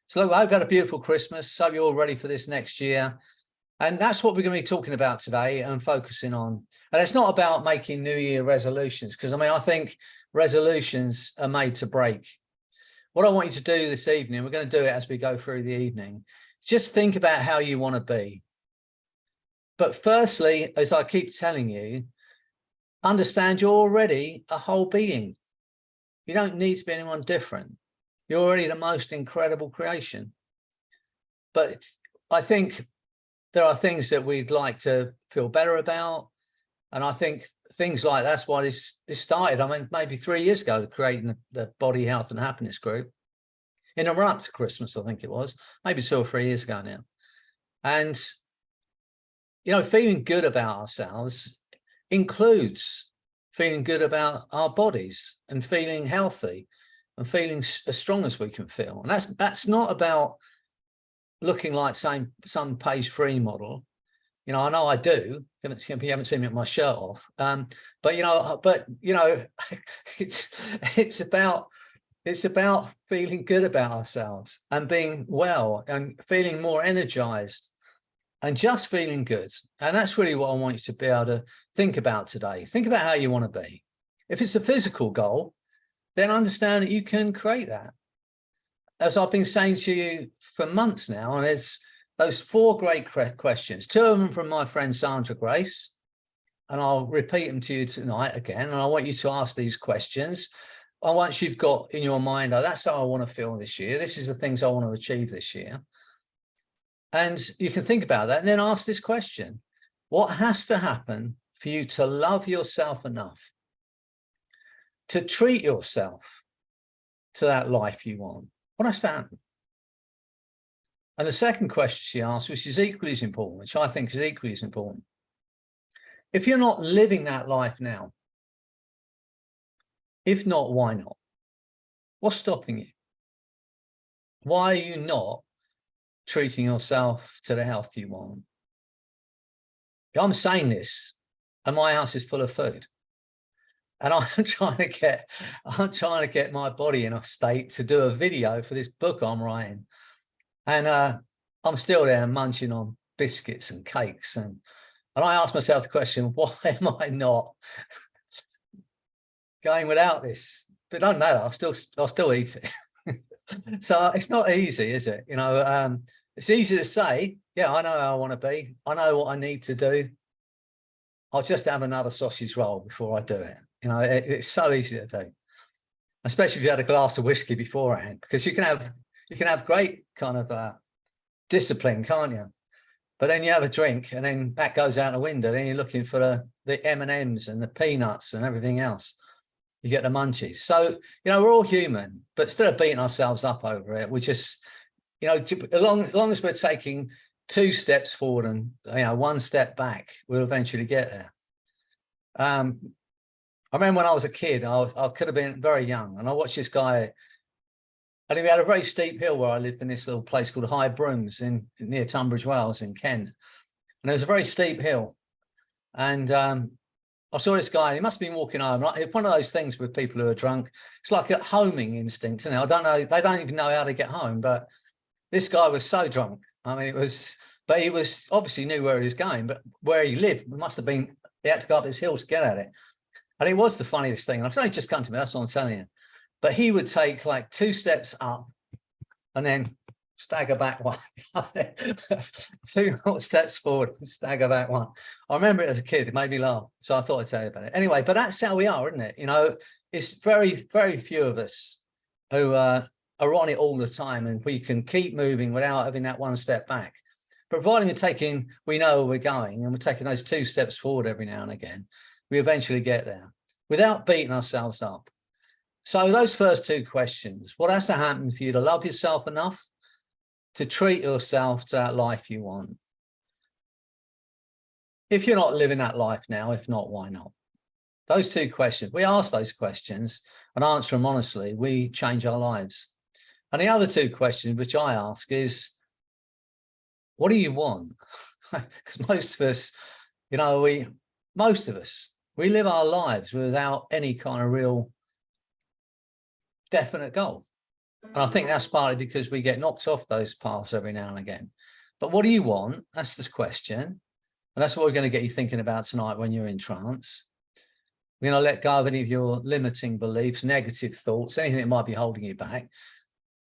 So look, I hope you had a beautiful Christmas. So you're all ready for this next year. And that's what we're going to be talking about today and focusing on. And it's not about making New Year resolutions, because I think resolutions are made to break. What I want you to do this evening, we're going to do it as we go through the evening, just think about how you want to be. But firstly, as I keep telling you, understand you're already a whole being. You don't need to be anyone different. You're already the most incredible creation. But I think there are things that we'd like to feel better about. And I think things like that's why this started. I mean, maybe 3 years ago, creating the Body, Health and Happiness group in a run up to Christmas, I think it was, maybe 2 or 3 years ago now. And, you know, feeling good about ourselves includes feeling good about our bodies and feeling healthy and feeling as strong as we can feel. And that's not about looking like some page 3 model. You know, I know I do. You haven't seen me with my shirt off. But you know, it's about feeling good about ourselves and being well and feeling more energized and just feeling good. And that's really what I want you to be able to think about today. Think about how you want to be. If it's a physical goal, then understand that you can create that. As I've been saying to you for months now, and there's those 4 great questions, 2 of them from my friend Sandra Grace, and I'll repeat them to you tonight again. And I want you to ask these questions. And once you've got in your mind, oh, that's how I want to feel this year. This is the things I want to achieve this year. And you can think about that and then ask this question. What has to happen for you to love yourself enough to treat yourself to that life you want? What has to happen? And the second question she asked, which is equally as important, which I think is equally as important. If you're not living that life now, if not, why not? What's stopping you? Why are you not treating yourself to the health you want? I'm saying this, and my house is full of food. And I'm trying to get my body in a state to do a video for this book I'm writing. And I'm still there munching on biscuits and cakes. And I ask myself the question, why am I not going without this? But it doesn't matter, I'll still eat it. So it's not easy, is it? You know, it's easy to say, yeah, I know how I want to be. I know what I need to do. I'll just have another sausage roll before I do it. You know, it's so easy to do, especially if you had a glass of whiskey beforehand, because you can have great kind of discipline, can't you? But then you have a drink and then that goes out the window. Then you're looking for the M&Ms and the peanuts and everything else. You get the munchies. So, you know, we're all human, but instead of beating ourselves up over it, we just, you know, as long as we're taking 2 steps forward and, you know, 1 step back, we'll eventually get there. I remember when I was a kid, I could have been very young, and I watched this guy, and we had a very steep hill where I lived in this little place called High Brooms near Tunbridge Wells in Kent. And it was a very steep hill. And I saw this guy, he must have been walking home. Like one of those things with people who are drunk. It's like a homing instinct. And I don't know, they don't even know how to get home. But this guy was so drunk. I mean, but he was obviously knew where he was going, but where he lived, it must have been, he had to go up this hill to get at it. And it was the funniest thing. I've only just come to me, that's what I'm telling you. But he would take like 2 steps up and then stagger back 1. 2 more steps forward and stagger back 1. I remember it as a kid, it made me laugh. So I thought I'd tell you about it. Anyway, but that's how we are, isn't it? You know, it's very, very few of us who are on it all the time, and we can keep moving without having that 1 step back. Providing we know where we're going and we're taking those 2 steps forward every now and again, we eventually get there without beating ourselves up. So those first 2 questions, what has to happen for you to love yourself enough to treat yourself to that life you want? If you're not living that life now, if not, why not? Those 2 questions, we ask those questions and answer them honestly, we change our lives. And the other 2 questions, which I ask is, what do you want? Because most of us, you know, we live our lives without any kind of real definite goal. And I think that's partly because we get knocked off those paths every now and again. But what do you want? That's this question. And that's what we're going to get you thinking about tonight when you're in trance. We're going to let go of any of your limiting beliefs, negative thoughts, anything that might be holding you back.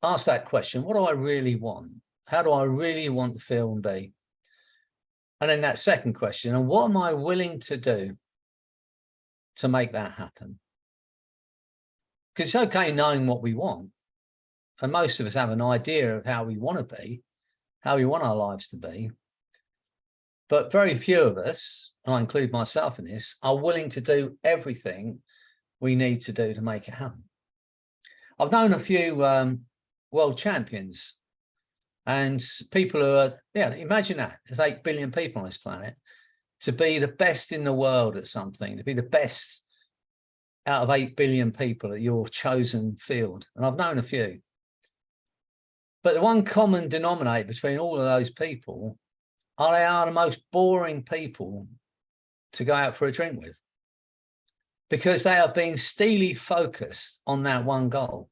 Ask that question. What do I really want? How do I really want to feel and be? And then that second question, and what am I willing to do to make that happen? Because it's okay knowing what we want. And most of us have an idea of how we want to be, how we want our lives to be. But very few of us, and I include myself in this, are willing to do everything we need to do to make it happen. I've known a few world champions and people who are, imagine that, there's 8 billion people on this planet. To be the best in the world at something, to be the best out of 8 billion people at your chosen field. And I've known a few. But the one common denominator between all of those people are they are the most boring people to go out for a drink with, because they are being steely focused on that one goal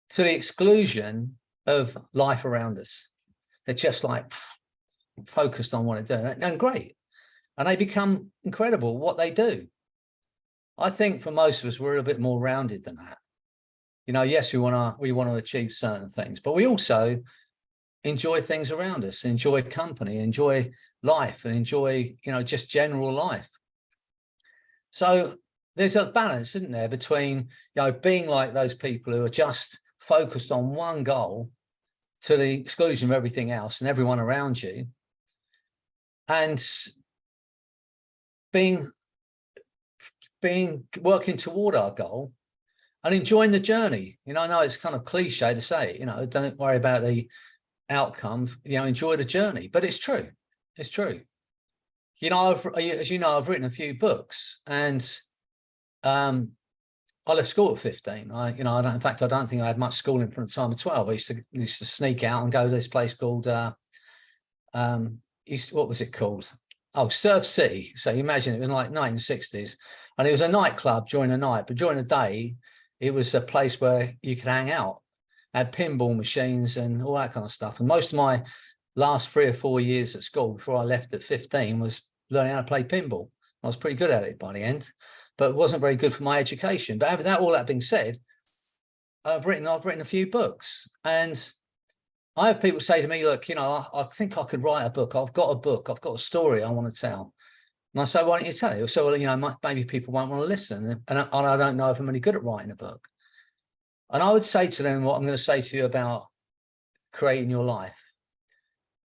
to the exclusion of life around us. They're just like focused on what they're doing, and great. And they become incredible what they do. I think for most of us, we're a bit more rounded than that. Yes, we want to achieve certain things, but we also enjoy things around us, enjoy company, enjoy life, and enjoy, just general life. So there's a balance, isn't there, between, being like those people who are just focused on one goal to the exclusion of everything else and everyone around you, and working toward our goal and enjoying the journey. I know it's kind of cliche to say, don't worry about the outcome, enjoy the journey, but it's true. It's true. As you know, I've written a few books, and I left school at 15. In fact, I don't think I had much schooling from the time of 12. I used to sneak out and go to this place called, what was it called? Oh, Surf City. So you imagine it was like 1960s, and it was a nightclub during the night, but during the day, it was a place where you could hang out, had pinball machines and all that kind of stuff. And most of my last 3 or 4 years at school before I left at 15 was learning how to play pinball. I was pretty good at it by the end, but it wasn't very good for my education. But all that being said, I've written a few books, and I have people say to me, look, I think I could write a book. I've got a book. I've got a story I want to tell. And I say, why don't you tell it? So, well, maybe people won't want to listen. And I don't know if I'm any good at writing a book. And I would say to them what I'm going to say to you about creating your life.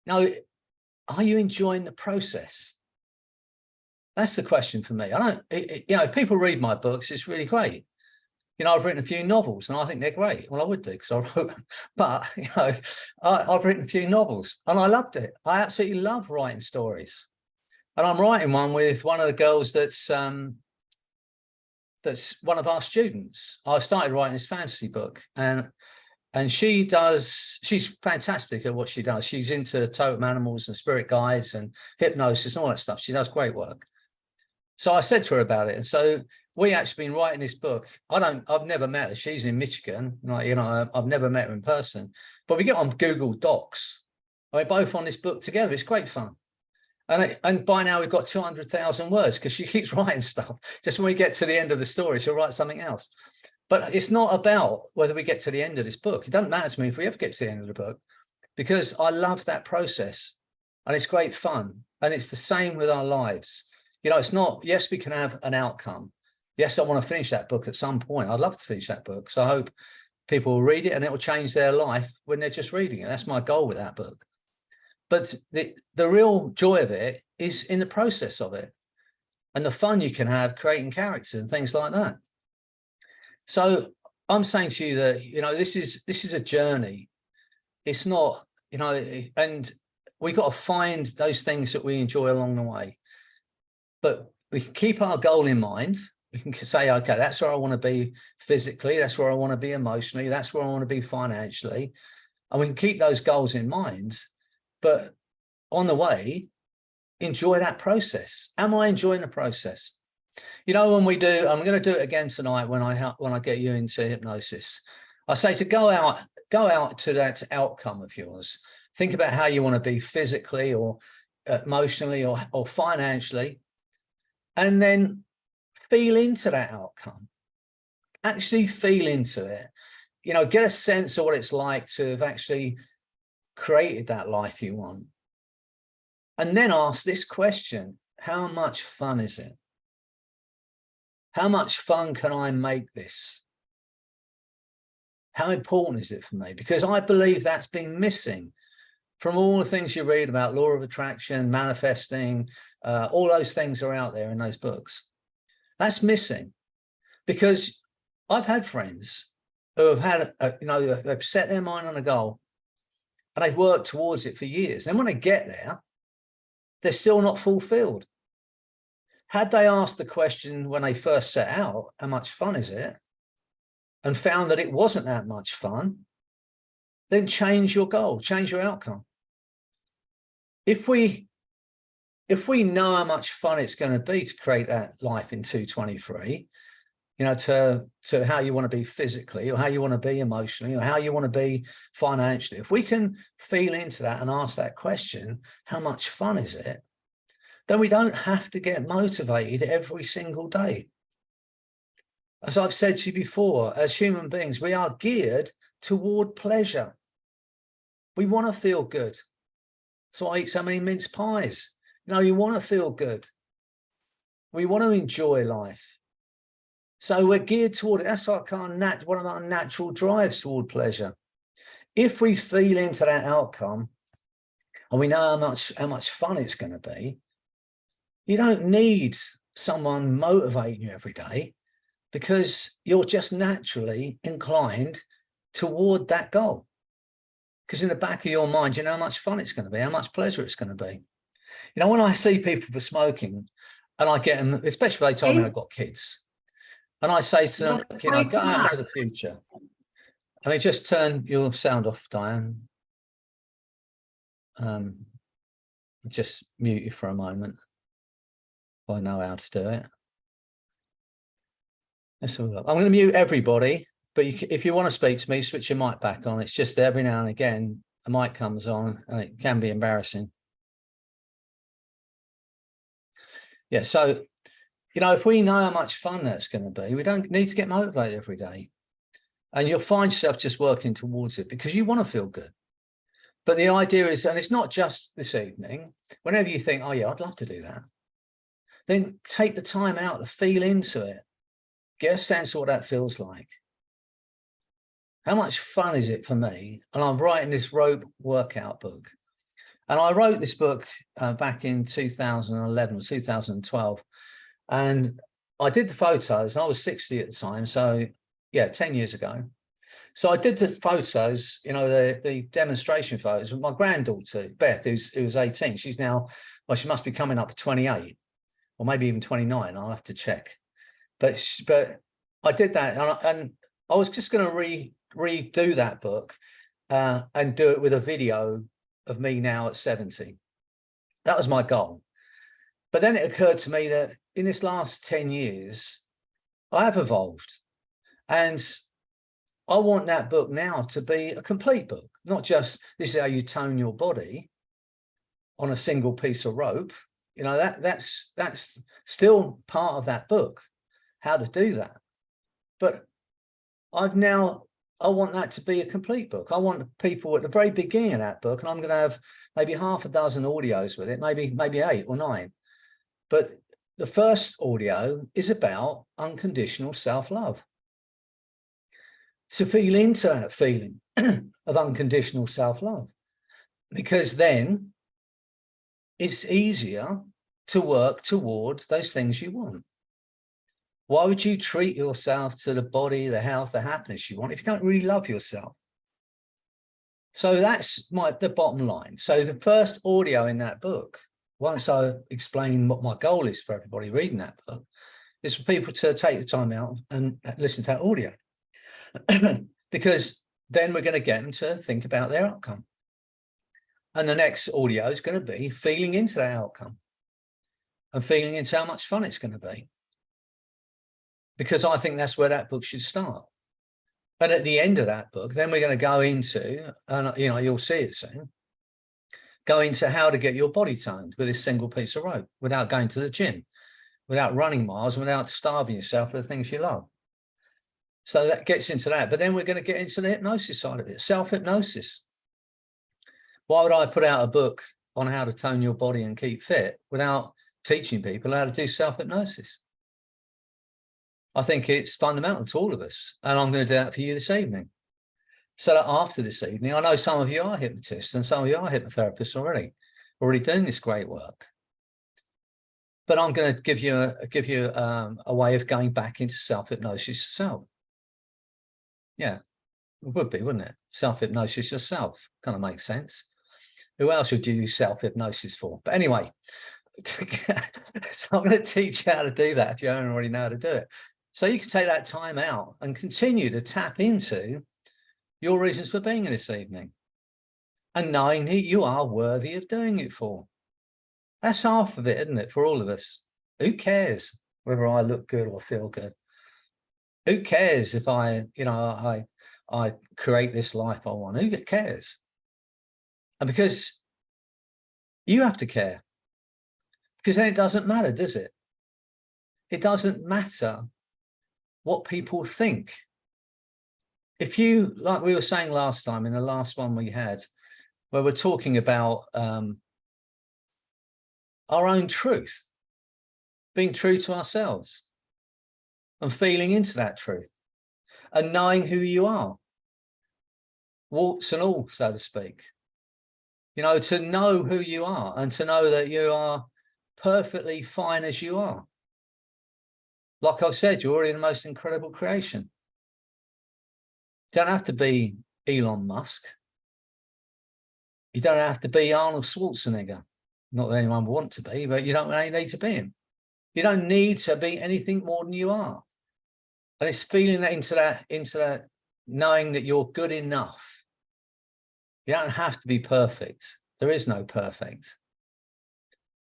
Now, are you enjoying the process? That's the question for me. If people read my books, it's really great. I've written a few novels, and I think they're great. Well, I would do, because I wrote them. But, I've written a few novels, and I loved it. I absolutely love writing stories. And I'm writing one with one of the girls that's one of our students. I started writing this fantasy book, and she's fantastic at what she does. She's into totem animals and spirit guides and hypnosis and all that stuff. She does great work. So I said to her about it. And so we actually been writing this book. I've never met her. She's in Michigan. I've never met her in person, but we get on Google Docs. We're both on this book together. It's great fun. And by now we've got 200,000 words, because she keeps writing stuff. Just when we get to the end of the story, she'll write something else. But it's not about whether we get to the end of this book. It doesn't matter to me if we ever get to the end of the book, because I love that process, and it's great fun. And it's the same with our lives. It's not, yes, we can have an outcome. Yes, I want to finish that book at some point. I'd love to finish that book. So I hope people will read it and it will change their life when they're just reading it. That's my goal with that book. But the real joy of it is in the process of it, and the fun you can have creating characters and things like that. So I'm saying to you that, this is a journey. It's not, and we've got to find those things that we enjoy along the way. But we can keep our goal in mind. We can say, okay, that's where I want to be physically. That's where I want to be emotionally. That's where I want to be financially. And we can keep those goals in mind. But on the way, enjoy that process. Am I enjoying the process? When we do, I'm going to do it again tonight when I get you into hypnosis. I say to go out to that outcome of yours. Think about how you want to be physically or emotionally or financially, and then feel into that outcome. Actually feel into it. You know, get a sense of what it's like to have actually created that life you want. And then ask this question: how much fun is it? How much fun can I make this? How important is it for me? Because I believe that's been missing from all the things you read about law of attraction, manifesting, all those things are out there in those books. That's missing, because I've had friends who have had, you know, they've set their mind on a goal and they've worked towards it for years. And when they get there, they're still not fulfilled. Had they asked the question when they first set out, how much fun is it? And found that it wasn't that much fun, then change your goal, change your outcome. If we know how much fun it's going to be to create that life in 223, you know, to how you want to be physically, or how you want to be emotionally, or how you want to be financially, if we can feel into that and ask that question, how much fun is it? Then we don't have to get motivated every single day. As I've said to you before, as human beings, we are geared toward pleasure. We want to feel good. So I eat so many mince pies. You know, you want to feel good. We want to enjoy life. So we're geared toward it. That's like one of our natural drives toward pleasure. If we feel into that outcome and we know how much fun it's going to be, you don't need someone motivating you every day, because you're just naturally inclined toward that goal. Because in the back of your mind, you know how much fun it's going to be, how much pleasure it's going to be. You know, when I see people for smoking, and I get them, especially if they told me I've got kids, and I say to them, you know, go out into the future. I mean, just turn your sound off, Diane. Just mute you for a moment. I know how to do it. Let's have a look. I'm going to mute everybody, but if you want to speak to me, switch your mic back on. It's just every now and again a mic comes on and it can be embarrassing. Yeah, so, you know, if we know how much fun that's going to be, we don't need to get motivated every day. And you'll find yourself just working towards it because you want to feel good. But the idea is, and it's not just this evening, whenever you think, oh yeah, I'd love to do that, then take the time out to feel into it. Get a sense of what that feels like. How much fun is it for me? And I'm writing this rope workout book. And I wrote this book back in 2011, 2012. And I did the photos. I was 60 at the time. So yeah, 10 years ago. So I did the photos, you know, the demonstration photos with my granddaughter, Beth, who was 18. She's now, well, she must be coming up to 28 or maybe even 29. I'll have to check. But I did that, and I was just going to redo that book and do it with a video of me now at 70. That was my goal. But then it occurred to me that in this last 10 years, I have evolved. And I want that book now to be a complete book, not just this is how you tone your body on a single piece of rope. You know, that's still part of that book, how to do that. But I want that to be a complete book. I want people at the very beginning of that book, and I'm going to have maybe half a dozen audios with it, maybe 8 or 9. But the first audio is about unconditional self-love. To feel into that feeling of unconditional self-love, because then it's easier to work towards those things you want. Why would you treat yourself to the body, the health, the happiness you want if you don't really love yourself? So that's the bottom line. So the first audio in that book, once I explain what my goal is for everybody reading that book, is for people to take the time out and listen to that audio. Because then we're going to get them to think about their outcome. And the next audio is going to be feeling into that outcome and feeling into how much fun it's going to be. Because I think that's where that book should start. And at the end of that book, then we're going to go into, and you know, you'll see it soon, go into how to get your body toned with this single piece of rope without going to the gym, without running miles, and without starving yourself for the things you love. So that gets into that. But then we're going to get into the hypnosis side of it, self-hypnosis. Why would I put out a book on how to tone your body and keep fit without teaching people how to do self-hypnosis? I think it's fundamental to all of us. And I'm going to do that for you this evening. So that after this evening, I know some of you are hypnotists and some of you are hypnotherapists already doing this great work. But I'm going to give you a way of going back into self-hypnosis yourself. Yeah, it would be, wouldn't it? Self-hypnosis yourself kind of makes sense. Who else would you use self-hypnosis for? But anyway, so I'm going to teach you how to do that if you don't already know how to do it. So you can take that time out and continue to tap into your reasons for being here this evening and knowing that you are worthy of doing it for. That's half of it, isn't it, for all of us? Who cares whether I look good or feel good? Who cares if I create this life I want? Who cares? And because you have to care, because then it doesn't matter, does it? It doesn't matter what people think. If you, like we were saying last time in the last one we had, where we're talking about our own truth, being true to ourselves and feeling into that truth and knowing who you are, warts and all, so to speak. You know, to know who you are and to know that you are perfectly fine as you are. Like I've said, you're already the most incredible creation. You don't have to be Elon Musk. You don't have to be Arnold Schwarzenegger. Not that anyone would want to be, but you don't really need to be him. You don't need to be anything more than you are. And it's feeling that into that knowing that you're good enough. You don't have to be perfect. There is no perfect.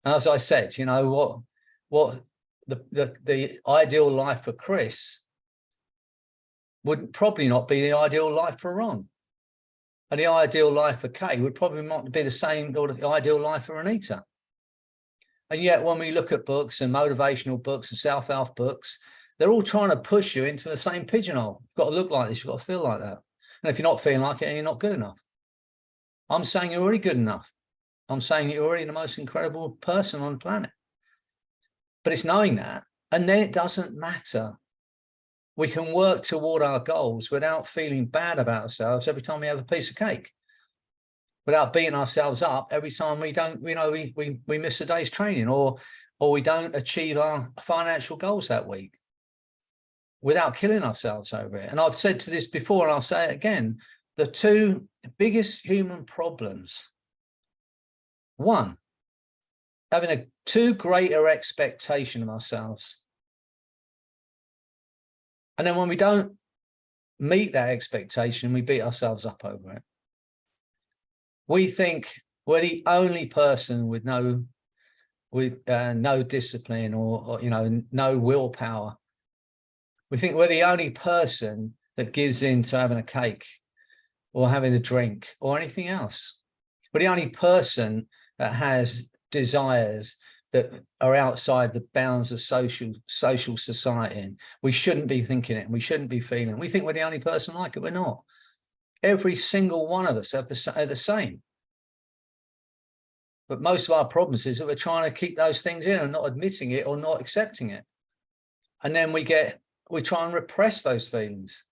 As I said, you know, what the ideal life for Chris would probably not be the ideal life for Ron. And the ideal life for Kay would probably not be the same, or the ideal life for Anita. And yet when we look at books and motivational books and self-help books, they're all trying to push you into the same pigeonhole. You've got to look like this, you've got to feel like that. And if you're not feeling like it, you're not good enough. I'm saying you're already good enough. I'm saying you're already the most incredible person on the planet. But it's knowing that, and then it doesn't matter. We can work toward our goals without feeling bad about ourselves every time we have a piece of cake, without beating ourselves up every time we don't, you know, we miss a day's training or we don't achieve our financial goals that week, without killing ourselves over it. And I've said to this before, and I'll say it again, the two biggest human problems: one, having a too greater expectation of ourselves. And then when we don't meet that expectation, we beat ourselves up over it. We think we're the only person with no discipline or you know, no willpower. We think we're the only person that gives in to having a cake or having a drink or anything else. We're the only person that has desires that are outside the bounds of social society. And we shouldn't be thinking it, and we shouldn't be feeling it. We think we're the only person like it. We're not. Every single one of us are the same. But most of our problems is that we're trying to keep those things in and not admitting it or not accepting it. And then we try and repress those feelings.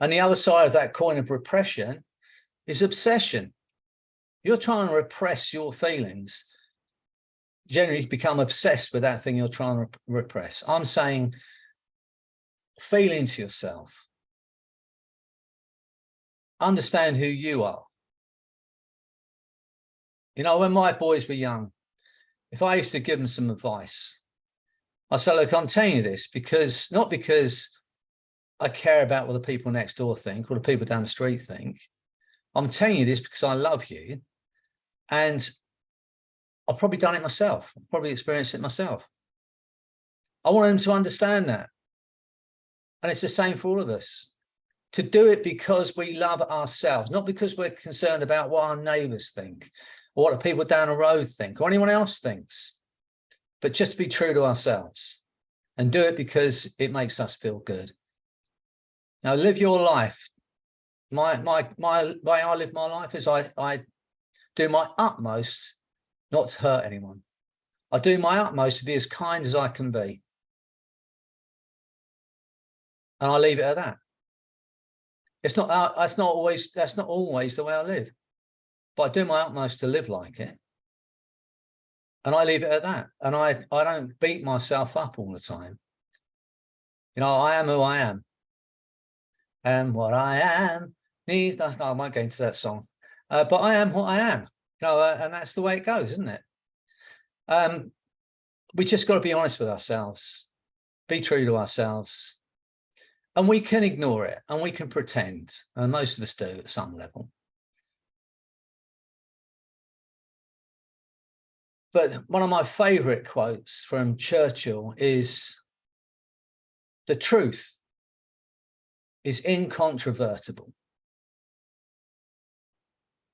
And the other side of that coin of repression is obsession. You're trying to repress your feelings. Generally, you become obsessed with that thing you're trying to repress. I'm saying, feel into yourself. Understand who you are. You know, when my boys were young, if I used to give them some advice, I said, look, I'm telling you this because, not because I care about what the people next door think or the people down the street think. I'm telling you this because I love you. And I've probably done it myself. I've probably experienced it myself. I want them to understand that. And it's the same for all of us. To do it because we love ourselves, not because we're concerned about what our neighbours think or what the people down the road think or anyone else thinks, but just be true to ourselves and do it because it makes us feel good. Now, live your life. My way I live my life is I do my utmost not to hurt anyone. I do my utmost to be as kind as I can be. And I leave it at that. That's not always the way I live, but I do my utmost to live like it. And I leave it at that. And I don't beat myself up all the time. You know, I am who I am. And what I am needs, I won't get into that song, but I am what I am, you know, and that's the way it goes, isn't it? We just got to be honest with ourselves, be true to ourselves, and we can ignore it and we can pretend, and most of us do at some level. But one of my favorite quotes from Churchill is, "The truth is incontrovertible.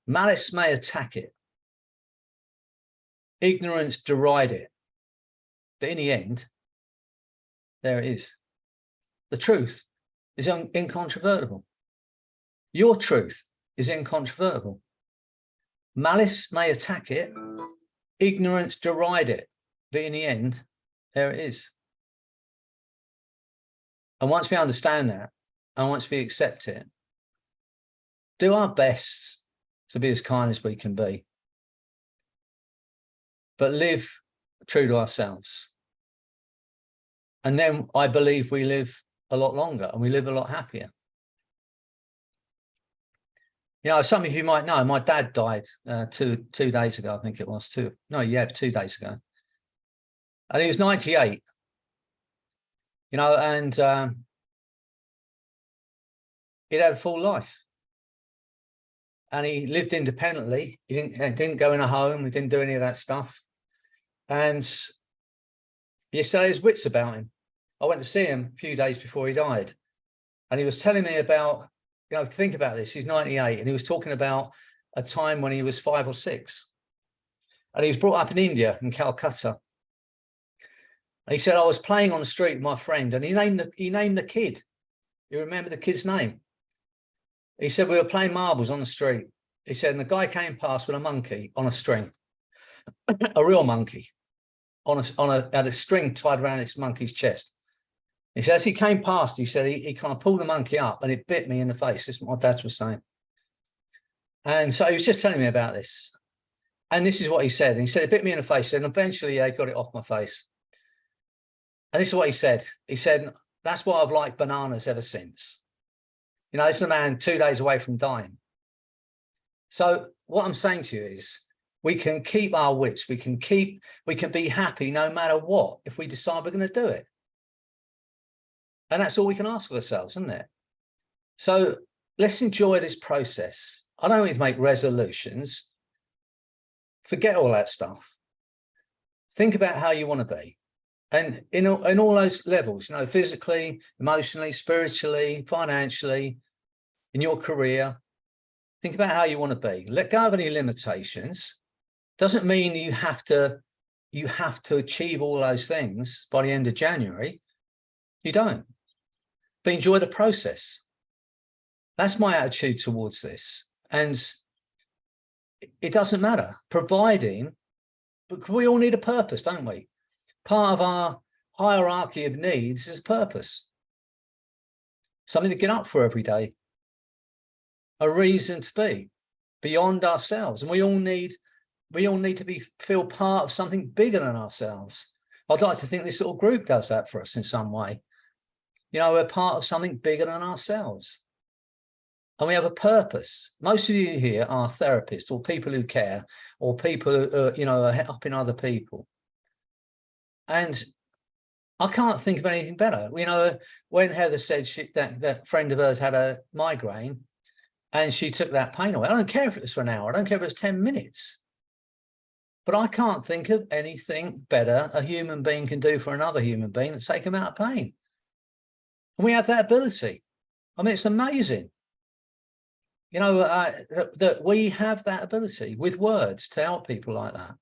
Malice may attack it, ignorance deride it, but in the end, there it is. The truth is incontrovertible. Your truth is incontrovertible. Malice may attack it, ignorance deride it, but in the end, there it is." And once we understand that, and once we accept it, do our best to be as kind as we can be, but live true to ourselves. And then I believe we live a lot longer and we live a lot happier. You know, some of you might know, my dad died 2 days ago, I think it was 2 days ago. And he was 98, you know, and he'd had a full life. And he lived independently. He didn't go in a home. He didn't do any of that stuff. And he still had his wits about him. I went to see him a few days before he died. And he was telling me about, you know, think about this. He's 98. And he was talking about a time when he was 5 or 6. And he was brought up in India, in Calcutta. And he said, I was playing on the street with my friend, and he named the kid. You remember the kid's name? He said, we were playing marbles on the street. He said, and the guy came past with a monkey on a string, a real monkey, had a string tied around this monkey's chest. He said, as he came past, he said, he kind of pulled the monkey up and it bit me in the face. This is what my dad was saying. And so he was just telling me about this. And this is what he said. And he said, it bit me in the face. And eventually I got it off my face. And this is what he said. He said, that's why I've liked bananas ever since. You know, this is a man 2 days away from dying. So what I'm saying to you is we can keep our wits. We can be happy no matter what, if we decide we're going to do it. And that's all we can ask of ourselves, isn't it? So let's enjoy this process. I don't need to make resolutions. Forget all that stuff. Think about how you want to be. And in all those levels, you know, physically, emotionally, spiritually, financially, in your career, think about how you want to be. Let go of any limitations. Doesn't mean you have to achieve all those things by the end of January. You don't. But enjoy the process. That's my attitude towards this. And it doesn't matter, providing, but we all need a purpose, don't we? Part of our hierarchy of needs is purpose. Something to get up for every day. A reason to be beyond ourselves. And we all need to feel part of something bigger than ourselves. I'd like to think this little group does that for us in some way. You know, we're part of something bigger than ourselves. And we have a purpose. Most of you here are therapists or people who care, or people who, you know, are helping other people. And I can't think of anything better. You know, when Heather said that friend of hers had a migraine and she took that pain away, I don't care if it was for an hour. I don't care if it was 10 minutes. But I can't think of anything better a human being can do for another human being than take them out of pain. And we have that ability. I mean, it's amazing. You know, that we have that ability with words to help people like that.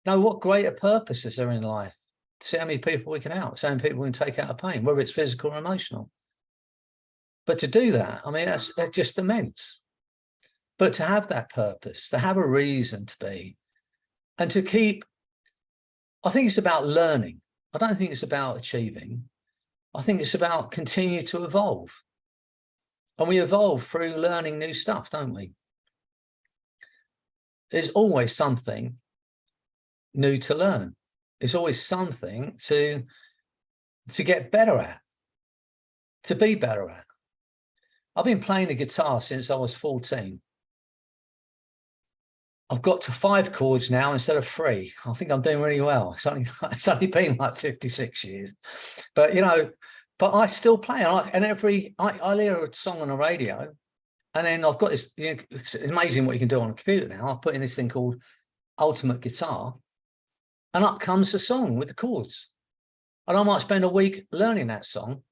Now, what greater purpose is there in life? See how many people we can help, so many people we can take out of pain, whether it's physical or emotional. But to do that, I mean, that's just immense. But to have that purpose, to have a reason to be, and to keep, I think it's about learning. I don't think it's about achieving. I think it's about continue to evolve. And we evolve through learning new stuff, don't we? There's always something new to learn. There's always something to get better at, to be better at. I've been playing the guitar since I was 14. I've got to 5 chords now instead of 3. I think I'm doing really well. It's only been like 56 years. But, you know, but I still play. And I hear a song on the radio, and then I've got this, you know, it's amazing what you can do on a computer now. I put in this thing called Ultimate Guitar, and up comes the song with the chords. And I might spend a week learning that song.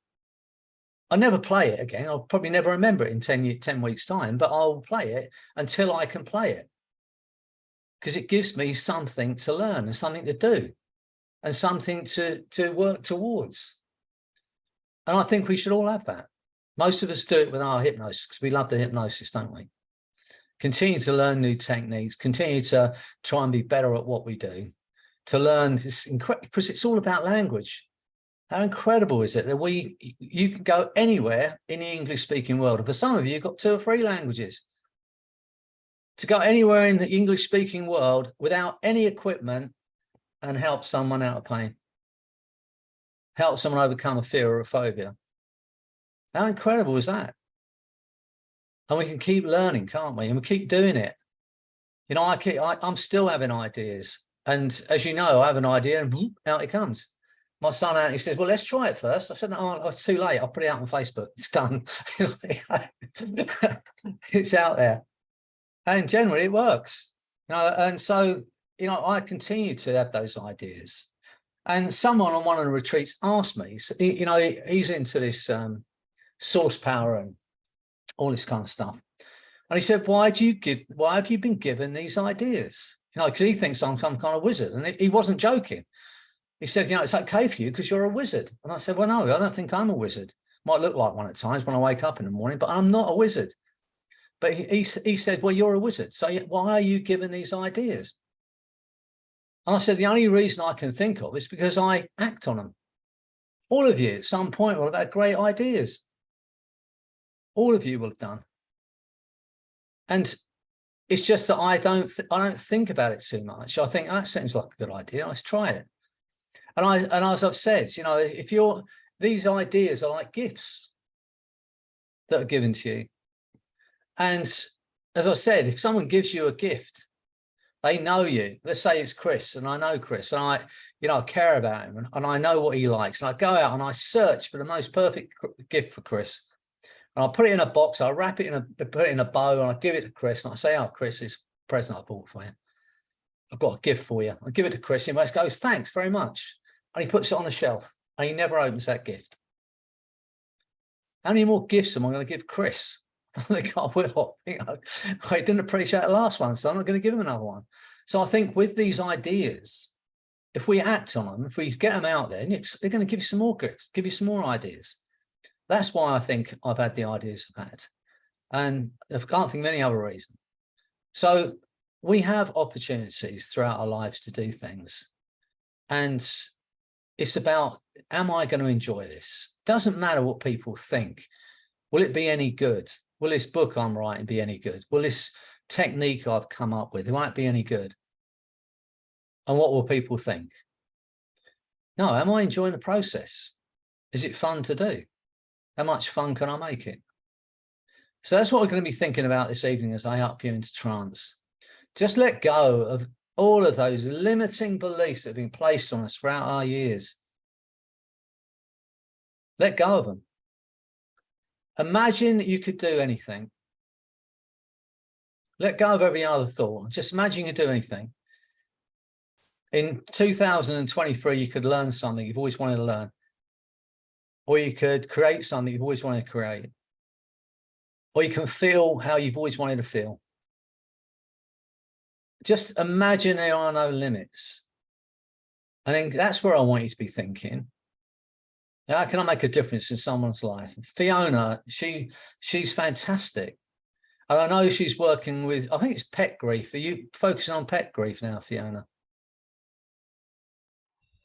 I never play it again. I'll probably never remember it in 10 weeks' time, but I'll play it until I can play it. Because it gives me something to learn and something to do and something to work towards. And I think we should all have that. Most of us do it with our hypnosis because we love the hypnosis, don't we? Continue to learn new techniques, continue to try and be better at what we do, to learn. It's incredible because it's all about language. How incredible is it that you can go anywhere in the English-speaking world. For some of you, you've got 2 or 3 languages. To go anywhere in the English-speaking world without any equipment and help someone out of pain. Help someone overcome a fear or a phobia. How incredible is that? And we can keep learning, can't we? And we keep doing it. You know, I'm still having ideas. And as you know, I have an idea and out it comes. My son Anthony says, well, let's try it first. I said, no, it's too late. I'll put it out on Facebook. It's done. It's out there. And generally it works. You know, and so, you know, I continue to have those ideas. And someone on one of the retreats asked me, you know, he's into this source power and all this kind of stuff. And he said, why have you been given these ideas? You know, because he thinks I'm some kind of wizard. And he wasn't joking. He said, you know, it's okay for you because you're a wizard. And I said, well, no, I don't think I'm a wizard. Might look like one at times when I wake up in the morning, but I'm not a wizard. But he said, well, you're a wizard. So why are you given these ideas? And I said, the only reason I can think of is because I act on them. All of you at some point will have had great ideas. All of you will have done. And it's just that I don't think about it too much. I think that seems like a good idea. Let's try it. And as I've said, you know, these ideas are like gifts that are given to you. And as I said, if someone gives you a gift, they know you. Let's say it's Chris, and I know Chris, and I care about him, and I know what he likes. And I go out and I search for the most perfect gift for Chris. And I'll put it in a box, I'll wrap it put it in a bow, and I give it to Chris. And I say, oh, Chris, it's a present I bought for you. I've got a gift for you. I give it to Chris, and he goes, thanks very much. And he puts it on a shelf, and he never opens that gift. How many more gifts am I going to give Chris? I think I will. I didn't appreciate the last one, so I'm not going to give him another one. So I think with these ideas, if we act on them, if we get them out there, they're going to give you some more gifts, give you some more ideas. That's why I think I've had the ideas I've had. And I can't think of any other reason. So we have opportunities throughout our lives to do things. And it's about, am I going to enjoy this? Doesn't matter what people think. Will it be any good? Will this book I'm writing be any good? Will this technique I've come up with, will it be any good? And what will people think? No, am I enjoying the process? Is it fun to do? How much fun can I make it? So that's what we're going to be thinking about this evening as I help you into trance. Just let go of all of those limiting beliefs that have been placed on us throughout our years. Let go of them. Imagine that you could do anything. Let go of every other thought. Just imagine you could do anything. In 2023, you could learn something you've always wanted to learn. or you could create something you've always wanted to create, or you can feel how you've always wanted to feel. Just imagine there are no limits. I think that's where I want you to be thinking. How can I make a difference in someone's life? Fiona, she's fantastic. And I know she's working with, I think it's pet grief. Are you focusing on pet grief now, Fiona?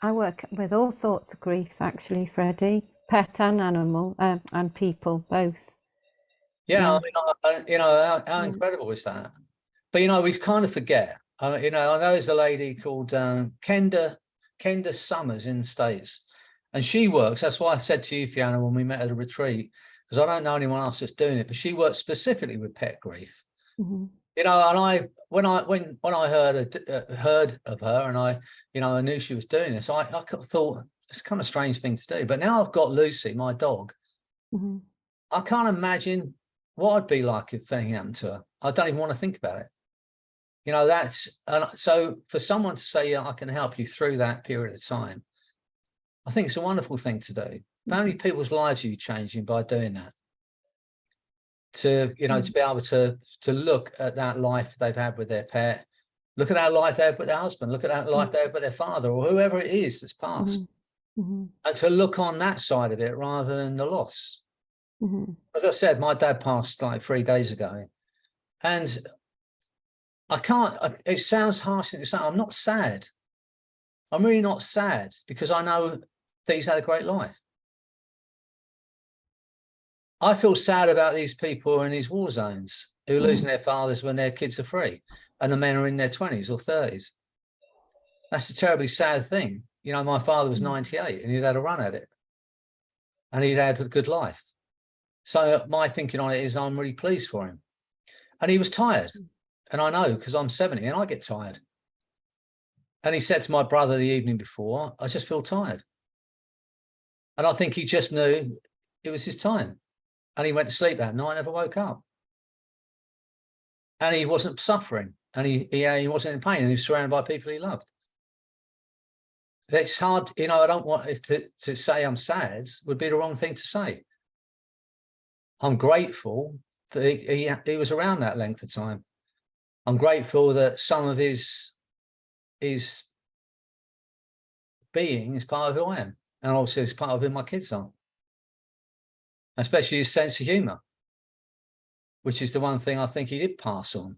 I work with all sorts of grief, actually, Freddie. Pet and animal, and people, both. Yeah, I mean, how incredible is that? But, we kind of forget. I know there's a lady called Kenda Summers in the States, and she works. That's why I said to you, Fiona, when we met at a retreat, because I don't know anyone else that's doing it, but she works specifically with pet grief. And when I heard of her, and I knew she was doing this, I thought it's kind of a strange thing to do. But now I've got Lucy, my dog. I can't imagine what I'd be like if anything happened to her. I don't even want to think about it. So for someone to say, yeah, I can help you through that period of time, I think it's a wonderful thing to do. How many people's lives are you changing by doing that? To be able to look at that life they've had with their pet, look at that life they had with their husband, look at that life they had with their father, or whoever it is that's passed, and to look on that side of it rather than the loss. As I said, my dad passed like 3 days ago, and I can't, it sounds harsh to say, I'm not sad. I'm really not sad, because I know that he's had a great life. I feel sad about these people in these war zones who are losing their fathers when their kids are free, and the men are in their 20s or 30s. That's a terribly sad thing. My father was 98 and he'd had a run at it, and he'd had a good life. So my thinking on it is I'm really pleased for him. And he was tired. And I know, because I'm 70 and I get tired. And he said to my brother the evening before, I just feel tired. And I think he just knew it was his time. And he went to sleep that night, never woke up. And he wasn't suffering, and he wasn't in pain, and he was surrounded by people he loved. It's hard, I don't want to say I'm sad, would be the wrong thing to say. I'm grateful that he was around that length of time. I'm grateful that some of his being is part of who I am, and also it's part of who my kids are. Especially his sense of humor, which is the one thing I think he did pass on.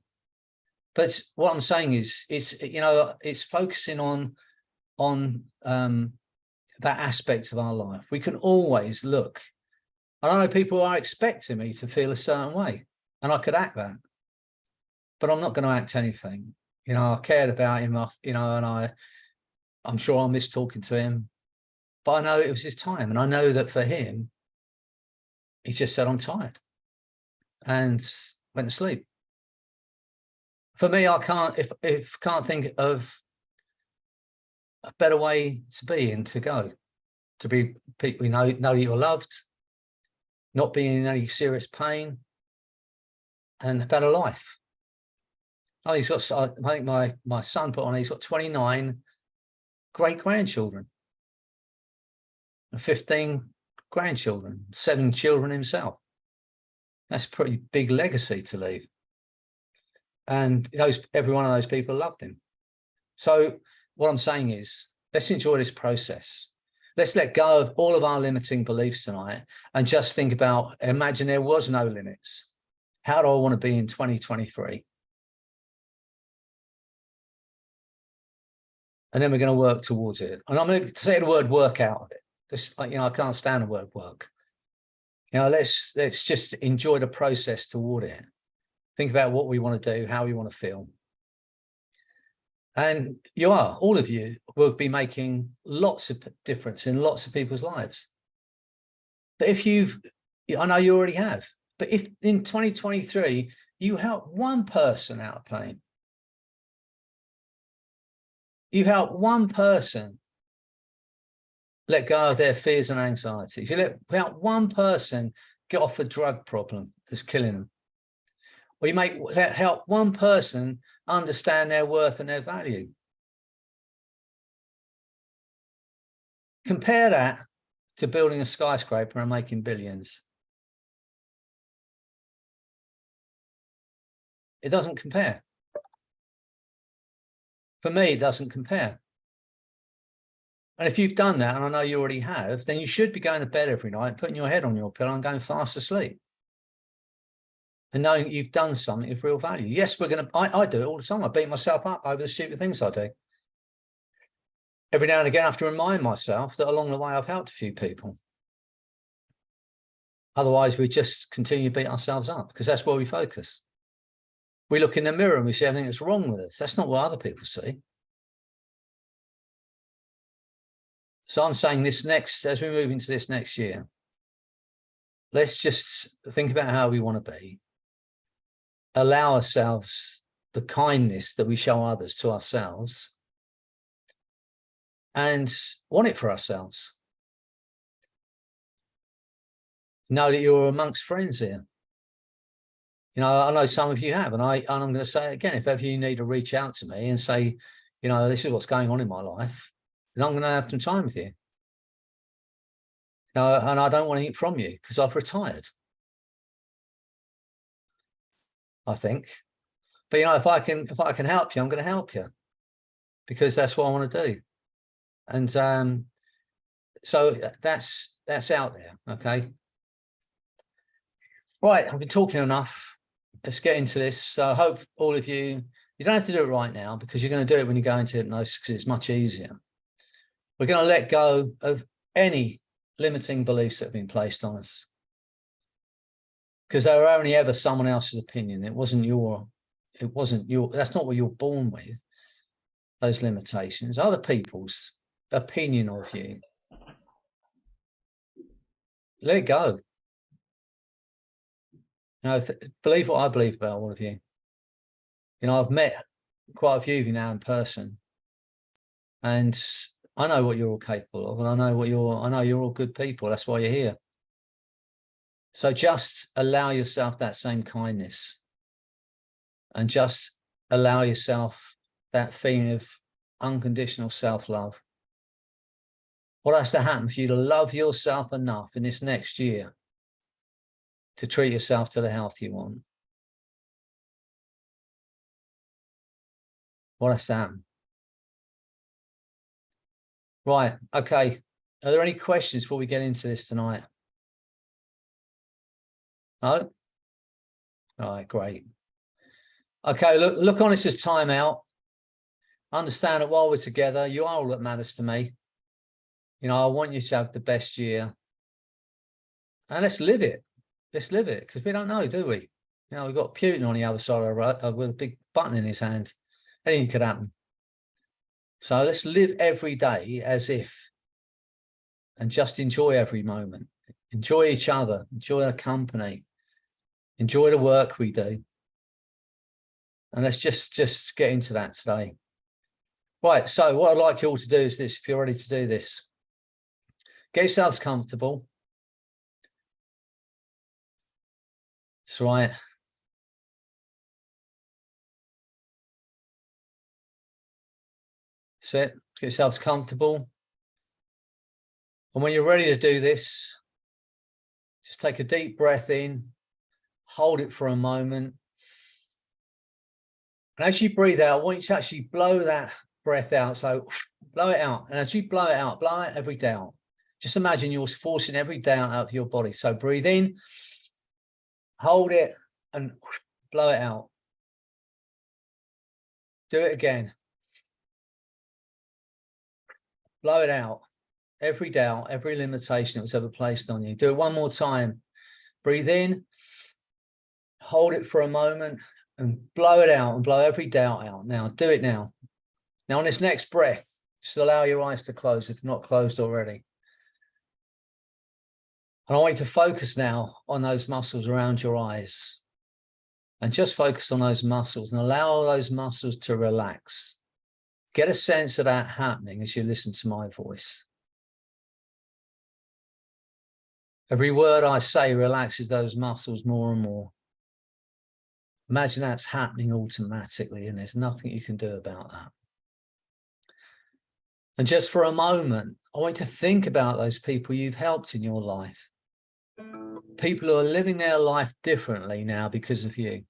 But what I'm saying is, it's focusing on that aspect of our life. We can always look. I know people are expecting me to feel a certain way, and I could act that, but I'm not going to act anything. I cared about him, and I'm sure I missed talking to him, but I know it was his time, and I know that for him, he just said, I'm tired, and went to sleep. For me, I can't think of a better way to be and to go, to be people know you're loved, not being in any serious pain, and a better life. I think my son put on, he's got 29 great-grandchildren, 15 grandchildren, 7 children himself. That's a pretty big legacy to leave. And every one of those people loved him. So what I'm saying is, let's enjoy this process. Let's let go of all of our limiting beliefs tonight and just think about, imagine there was no limits. How do I want to be in 2023? And then we're going to work towards it. And I'm going to say the word work out of it. Just I can't stand the word work. Let's just enjoy the process toward it. Think about what we want to do, how we want to feel. And all of you will be making lots of difference in lots of people's lives. But I know you already have, but if in 2023, you help one person out of pain, you help one person let go of their fears and anxieties, you help one person get off a drug problem that's killing them, or you help one person understand their worth and their value. Compare that to building a skyscraper and making billions. It doesn't compare. For me, it doesn't compare. And if you've done that, and I know you already have, then you should be going to bed every night, putting your head on your pillow and going fast asleep. And knowing you've done something of real value. Yes, I do it all the time. I beat myself up over the stupid things I do. Every now and again, I have to remind myself that along the way, I've helped a few people. Otherwise, we just continue to beat ourselves up because that's where we focus. We look in the mirror and we see everything that's wrong with us. That's not what other people see. So I'm saying this next, as we move into this next year, let's just think about how we want to be. Allow ourselves the kindness that we show others to ourselves and want it for ourselves. Know that you're amongst friends here. You know, I know some of you have, and I'm going to say it again, if ever you need to reach out to me and say, you know, this is what's going on in my life, then I'm going to have some time with you. You know, and I don't want to eat from you because I've retired, I think. But, you know, if I can help you, I'm going to help you because that's what I want to do. And so that's out there. Okay. Right. I've been talking enough. Let's get into this. So I hope all of you don't have to do it right now because you're going to do it when you go into hypnosis because it's much easier. We're going to let go of any limiting beliefs that have been placed on us because they were only ever someone else's opinion. That's not what you're born with, those limitations. Other people's opinion of you. Let it go. You know, believe what I believe about all of you. You know, I've met quite a few of you now in person, and I know what you're all capable of, and I know you're all good people. That's why you're here. So just allow yourself that same kindness, and just allow yourself that feeling of unconditional self-love. What has to happen for you to love yourself enough in this next year to treat yourself to the health you want? What has to happen? Right. Okay. Are there any questions before we get into this tonight? No? All right, great. Okay, look on this as time out. Understand that while we're together, you are all that matters to me. You know, I want you to have the best year. And let's live it. Let's live it, because we don't know, do we? You know, we've got Putin on the other side of the road with a big button in his hand. Anything could happen. So let's live every day as if, and just enjoy every moment. Enjoy each other, enjoy the company, enjoy the work we do. And let's just get into that today. Right, so what I'd like you all to do is this, if you're ready to do this. Get yourselves comfortable. That's right. Sit, get yourselves comfortable. And when you're ready to do this, just take a deep breath in, hold it for a moment. And as you breathe out, I want you to actually blow that breath out. So blow it out. And as you blow it out every doubt. Just imagine you're forcing every doubt out of your body. So breathe in, hold it, and blow it out. Do it again. Blow it out. Every doubt, every limitation that was ever placed on you. Do it one more time. Breathe in, hold it for a moment, and blow it out and blow every doubt out. Now, do it now. Now, on this next breath, just allow your eyes to close if not closed already. And I want you to focus now on those muscles around your eyes. And just focus on those muscles and allow those muscles to relax. Get a sense of that happening as you listen to my voice. Every word I say relaxes those muscles more and more. Imagine that's happening automatically and there's nothing you can do about that. And just for a moment, I want you to think about those people you've helped in your life. People who are living their life differently now because of you.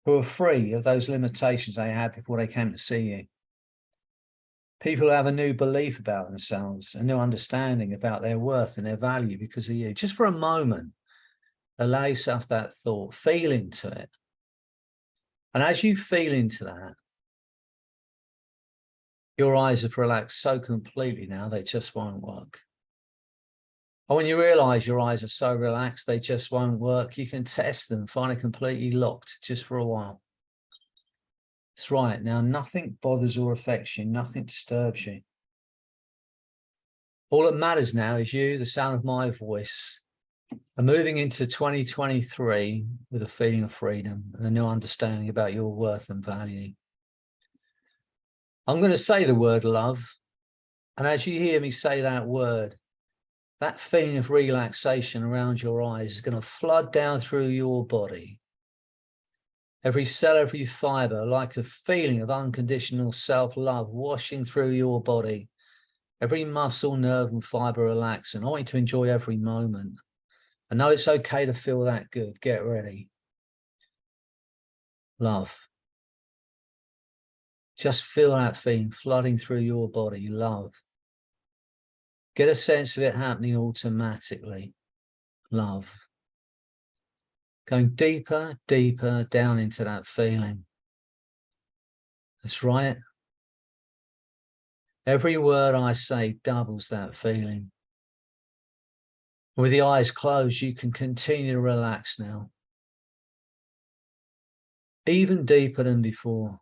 Who are free of those limitations they had before they came to see you. People who have a new belief about themselves, a new understanding about their worth and their value because of you. Just for a moment, allow yourself that thought, feel into it. And as you feel into that, your eyes have relaxed so completely now, they just won't work. And when you realize your eyes are so relaxed, they just won't work, you can test them, find it completely locked just for a while. That's right. Now, nothing bothers or affects you. Nothing disturbs you. All that matters now is you, the sound of my voice, and moving into 2023 with a feeling of freedom and a new understanding about your worth and value. I'm going to say the word love. And as you hear me say that word, that feeling of relaxation around your eyes is going to flood down through your body. Every cell, every fiber, like a feeling of unconditional self-love washing through your body. Every muscle, nerve, and fiber relaxing. I want you to enjoy every moment. I know it's okay to feel that good. Get ready. Love. Just feel that feeling flooding through your body. Love. Get a sense of it happening automatically. Love. Going deeper, deeper down into that feeling. That's right. Every word I say doubles that feeling. With the eyes closed, you can continue to relax now. Even deeper than before.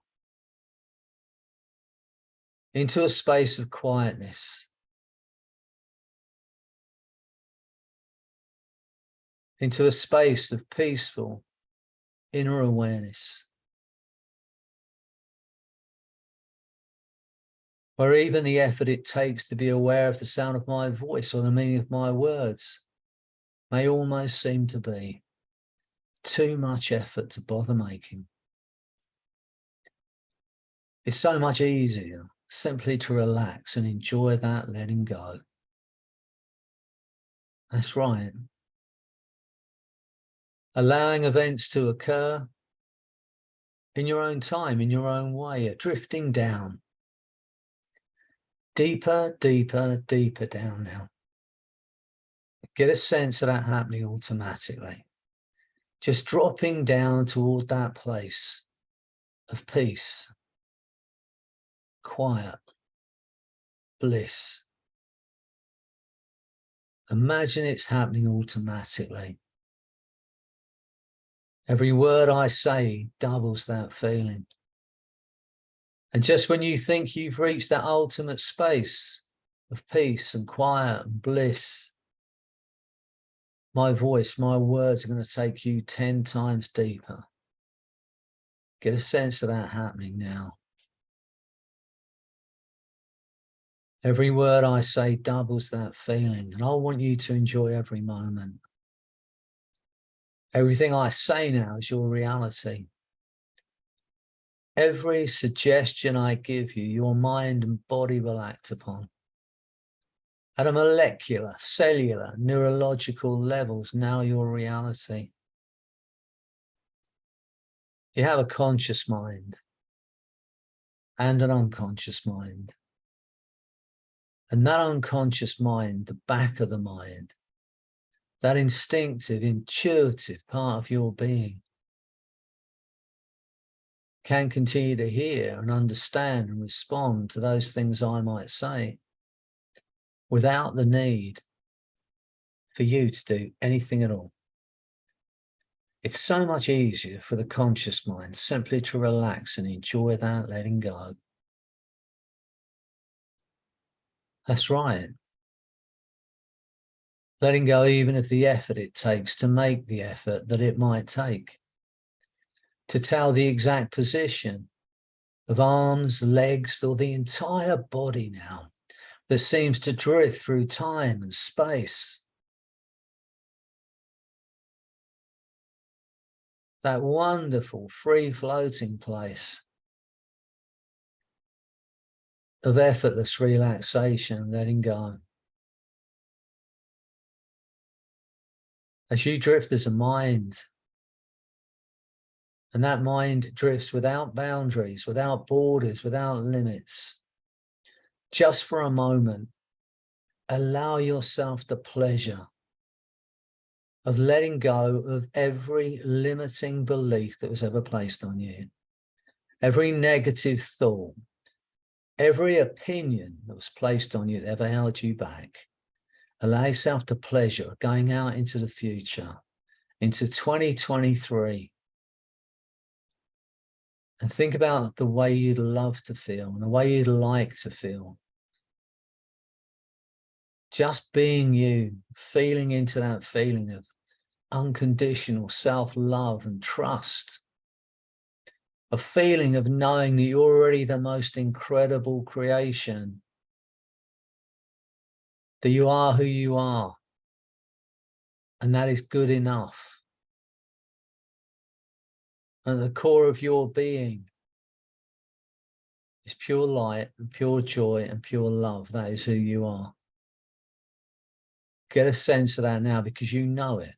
Into a space of quietness. Into a space of peaceful inner awareness. Where even the effort it takes to be aware of the sound of my voice or the meaning of my words may almost seem to be too much effort to bother making. It's so much easier simply to relax and enjoy that letting go. That's right. Allowing events to occur in your own time, in your own way, drifting down. Deeper, deeper, deeper down now. Get a sense of that happening automatically. Just dropping down toward that place of peace, quiet, bliss. Imagine it's happening automatically. Every word I say doubles that feeling. And just when you think you've reached that ultimate space of peace and quiet and bliss, my voice, my words are going to take you 10 times deeper. Get a sense of that happening now. Every word I say doubles that feeling, and I want you to enjoy every moment. Everything I say now is your reality. Every suggestion I give you, your mind and body will act upon. At a molecular, cellular, neurological levels, now your reality. You have a conscious mind and an unconscious mind. And that unconscious mind, the back of the mind, that instinctive, intuitive part of your being, can continue to hear and understand and respond to those things I might say without the need for you to do anything at all. It's so much easier for the conscious mind simply to relax and enjoy that letting go. That's right. Letting go even of the effort it takes to make the effort that it might take. To tell the exact position of arms, legs, or the entire body now that seems to drift through time and space. That wonderful free floating place. of effortless relaxation, letting go. As you drift as a mind, and that mind drifts without boundaries, without borders, without limits, just for a moment, allow yourself the pleasure of letting go of every limiting belief that was ever placed on you, every negative thought, every opinion that was placed on you that ever held you back. Allow yourself the pleasure of going out into the future, into 2023, and think about the way you'd love to feel and the way you'd like to feel. Just being you, feeling into that feeling of unconditional self-love and trust, a feeling of knowing that you're already the most incredible creation, that you are who you are, and that is good enough. And at the core of your being is pure light and pure joy and pure love. That is who you are. Get a sense of that now, because you know it.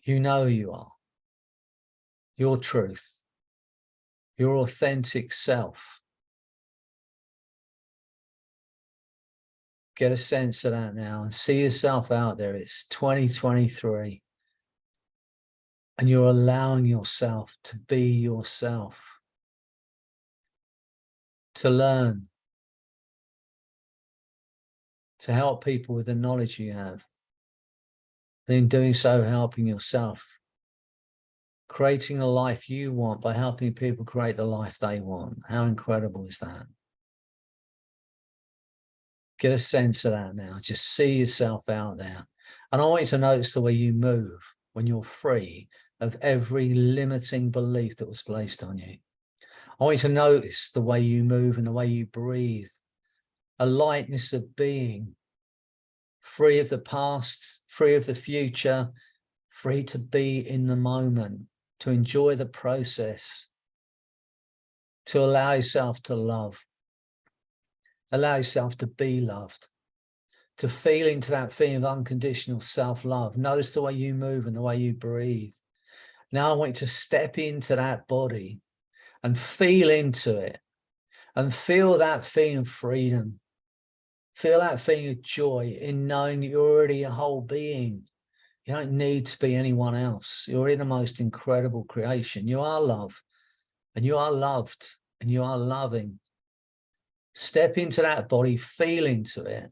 You know who you are. Your truth. Your authentic self. Get a sense of that now and see yourself out there. It's 2023. And you're allowing yourself to be yourself. To learn. To help people with the knowledge you have. And in doing so, helping yourself. Creating the life you want by helping people create the life they want. How incredible is that? Get a sense of that now. Just see yourself out there. And I want you to notice the way you move when you're free of every limiting belief that was placed on you. I want you to notice the way you move and the way you breathe. A lightness of being. Free of the past, free of the future, free to be in the moment, to enjoy the process, to allow yourself to love, allow yourself to be loved, to feel into that feeling of unconditional self-love. Notice the way you move and the way you breathe. Now I want you to step into that body and feel into it and feel that feeling of freedom. Feel that feeling of joy in knowing that you're already a whole being. You don't need to be anyone else. You're in the most incredible creation. You are love, and you are loved, and you are loving. Step into that body, feel into it.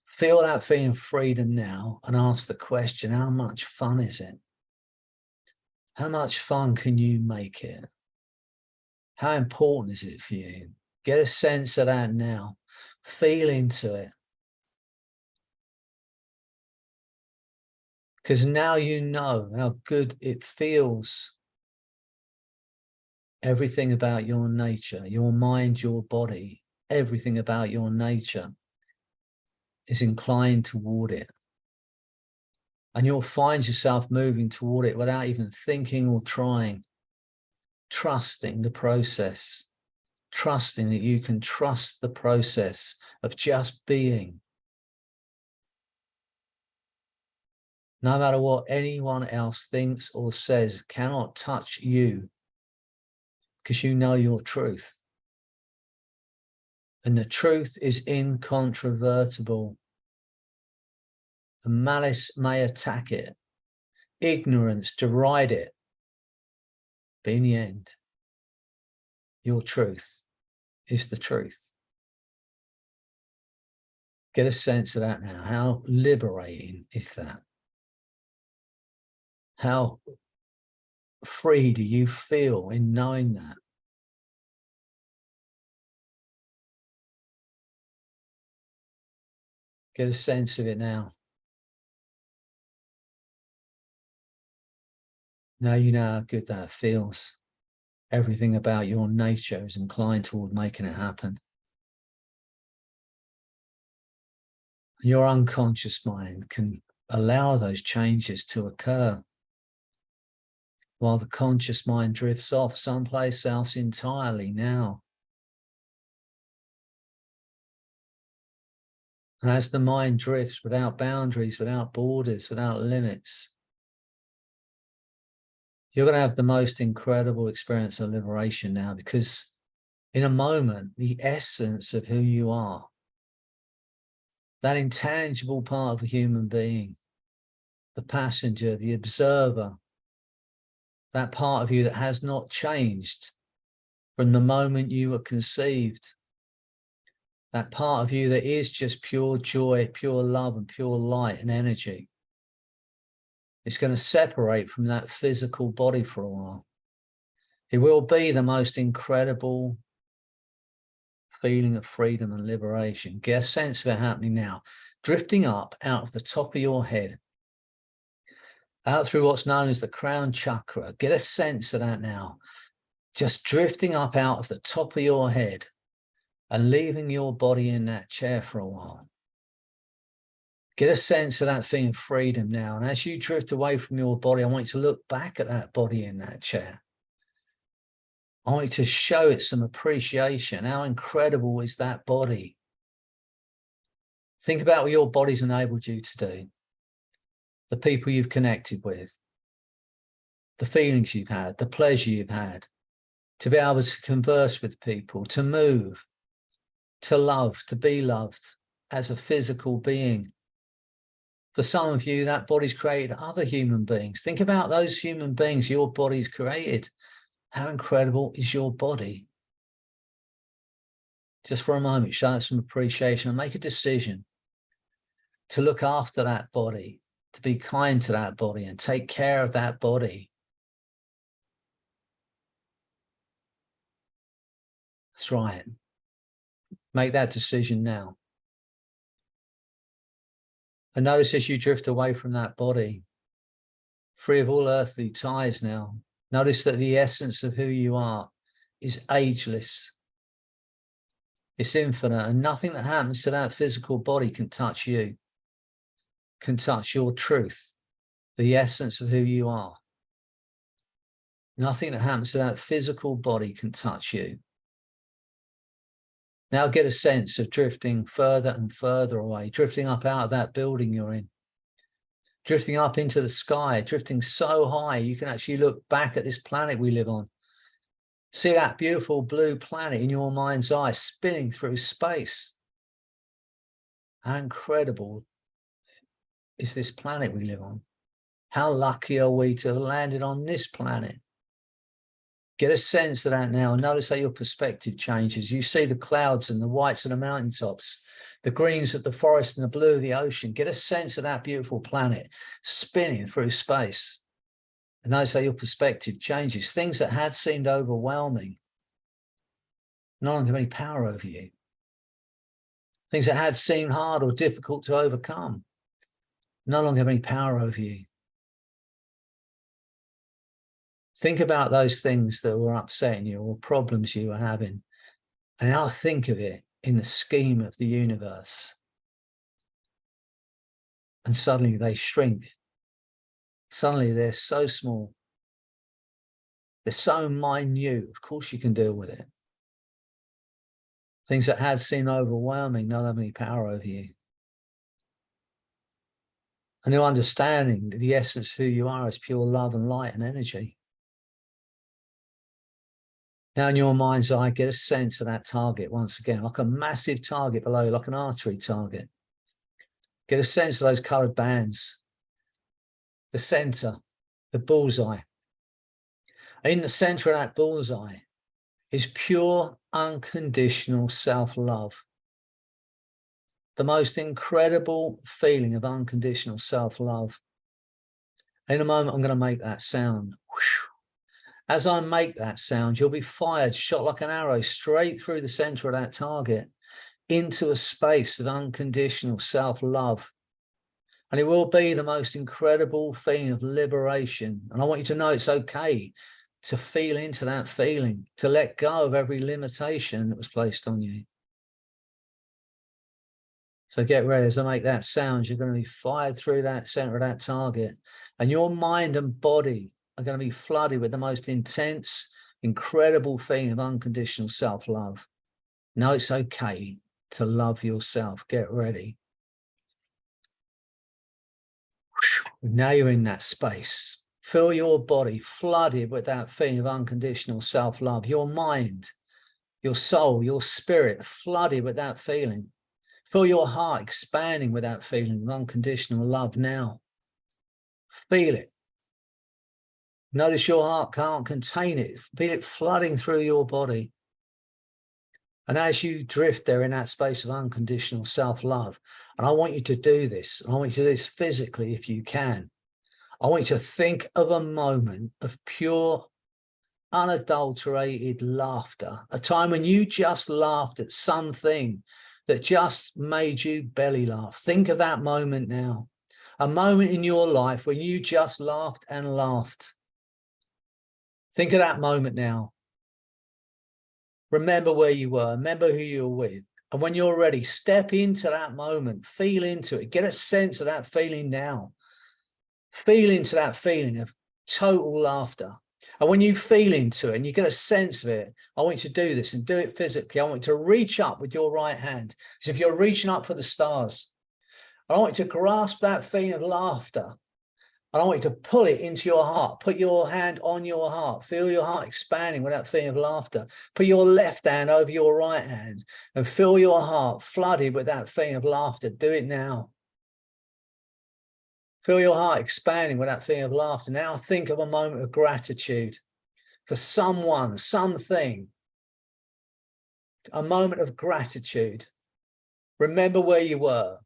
Feel that feeling of freedom now, and ask the question, how much fun is it? How much fun can you make it? How important is it for you? Get a sense of that now. Feel into it. Because now you know how good it feels. Everything about your nature, your mind, your body, everything about your nature is inclined toward it. And you'll find yourself moving toward it without even thinking or trying. Trusting the process. Trusting that you can trust the process of just being. No matter what anyone else thinks or says, cannot touch you, because you know your truth. And the truth is incontrovertible. The malice may attack it, ignorance deride it, but in the end, your truth is the truth. Get a sense of that now. How liberating is that? How free do you feel in knowing that? Get a sense of it now. Now you know how good that feels. Everything about your nature is inclined toward making it happen. Your unconscious mind can allow those changes to occur, while the conscious mind drifts off someplace else entirely now. And as the mind drifts without boundaries, without borders, without limits, you're going to have the most incredible experience of liberation now, because in a moment, the essence of who you are, that intangible part of a human being, the passenger, the observer, that part of you that has not changed from the moment you were conceived, that part of you that is just pure joy, pure love, and pure light and energy. It's going to separate from that physical body for a while. It will be the most incredible feeling of freedom and liberation. Get a sense of it happening now, drifting up out of the top of your head, out through what's known as the crown chakra. Get a sense of that now, just drifting up out of the top of your head and leaving your body in that chair for a while. Get a sense of that feeling of freedom now. And as you drift away from your body, I want you to look back at that body in that chair. I want you to show it some appreciation. How incredible is that body? Think about what your body's enabled you to do, the people you've connected with, the feelings you've had, the pleasure you've had, to be able to converse with people, to move, to love, to be loved as a physical being. For some of you, that body's created other human beings. Think about those human beings your body's created. How incredible is your body? Just for a moment, show it some appreciation and make a decision to look after that body, to be kind to that body and take care of that body. That's right. Make that decision now. And notice as you drift away from that body, free of all earthly ties now, notice that the essence of who you are is ageless. It's infinite, and nothing that happens to that physical body can touch you, can touch your truth, the essence of who you are. Nothing that happens to that physical body can touch you. Now get a sense of drifting further and further away, drifting up out of that building you're in, drifting up into the sky, drifting so high you can actually look back at this planet we live on. See that beautiful blue planet in your mind's eye spinning through space. How incredible is this planet we live on? How lucky are we to have landed on this planet? Get a sense of that now and notice how your perspective changes. You see the clouds and the whites of the mountaintops, the greens of the forest and the blue of the ocean. Get a sense of that beautiful planet spinning through space. And notice how your perspective changes. Things that had seemed overwhelming no longer have any power over you. Things that had seemed hard or difficult to overcome no longer have any power over you. Think about those things that were upsetting you or problems you were having, and now think of it in the scheme of the universe. And suddenly they shrink. Suddenly they're so small. They're so minute. Of course you can deal with it. Things that had seemed overwhelming don't have any power over you. A new understanding that the essence of who you are is pure love and light and energy. Now in your mind's eye, get a sense of that target once again, like a massive target below, like an archery target. Get a sense of those coloured bands, the centre, the bullseye. In the centre of that bullseye is pure, unconditional self-love. The most incredible feeling of unconditional self-love. In a moment, I'm going to make that sound. As I make that sound, you'll be fired, shot like an arrow, straight through the center of that target into a space of unconditional self-love. And it will be the most incredible feeling of liberation. And I want you to know it's okay to feel into that feeling, to let go of every limitation that was placed on you. So get ready. As I make that sound, you're going to be fired through that center of that target. And your mind and body are going to be flooded with the most intense, incredible feeling of unconditional self-love. Now it's okay to love yourself. Get ready. Now you're in that space. Feel your body flooded with that feeling of unconditional self-love. Your mind, your soul, your spirit flooded with that feeling. Feel your heart expanding with that feeling of unconditional love now. Feel it. Notice your heart can't contain it. Feel it flooding through your body. And as you drift there in that space of unconditional self-love, and I want you to do this, I want you to do this physically if you can. I want you to think of a moment of pure, unadulterated laughter, a time when you just laughed at something that just made you belly laugh. Think of that moment now, a moment in your life when you just laughed and laughed. Think of that moment now. Remember where you were, remember who you were with. And when you're ready, step into that moment, feel into it, get a sense of that feeling now. Feel into that feeling of total laughter. And when you feel into it and you get a sense of it, I want you to do this and do it physically. I want you to reach up with your right hand as if you're reaching up for the stars. I want you to grasp that feeling of laughter. And I want you to pull it into your heart. Put your hand on your heart. Feel your heart expanding with that feeling of laughter. Put your left hand over your right hand and feel your heart flooded with that feeling of laughter. Do it now. Feel your heart expanding with that feeling of laughter. Now think of a moment of gratitude for someone, something. A moment of gratitude. Remember where you were.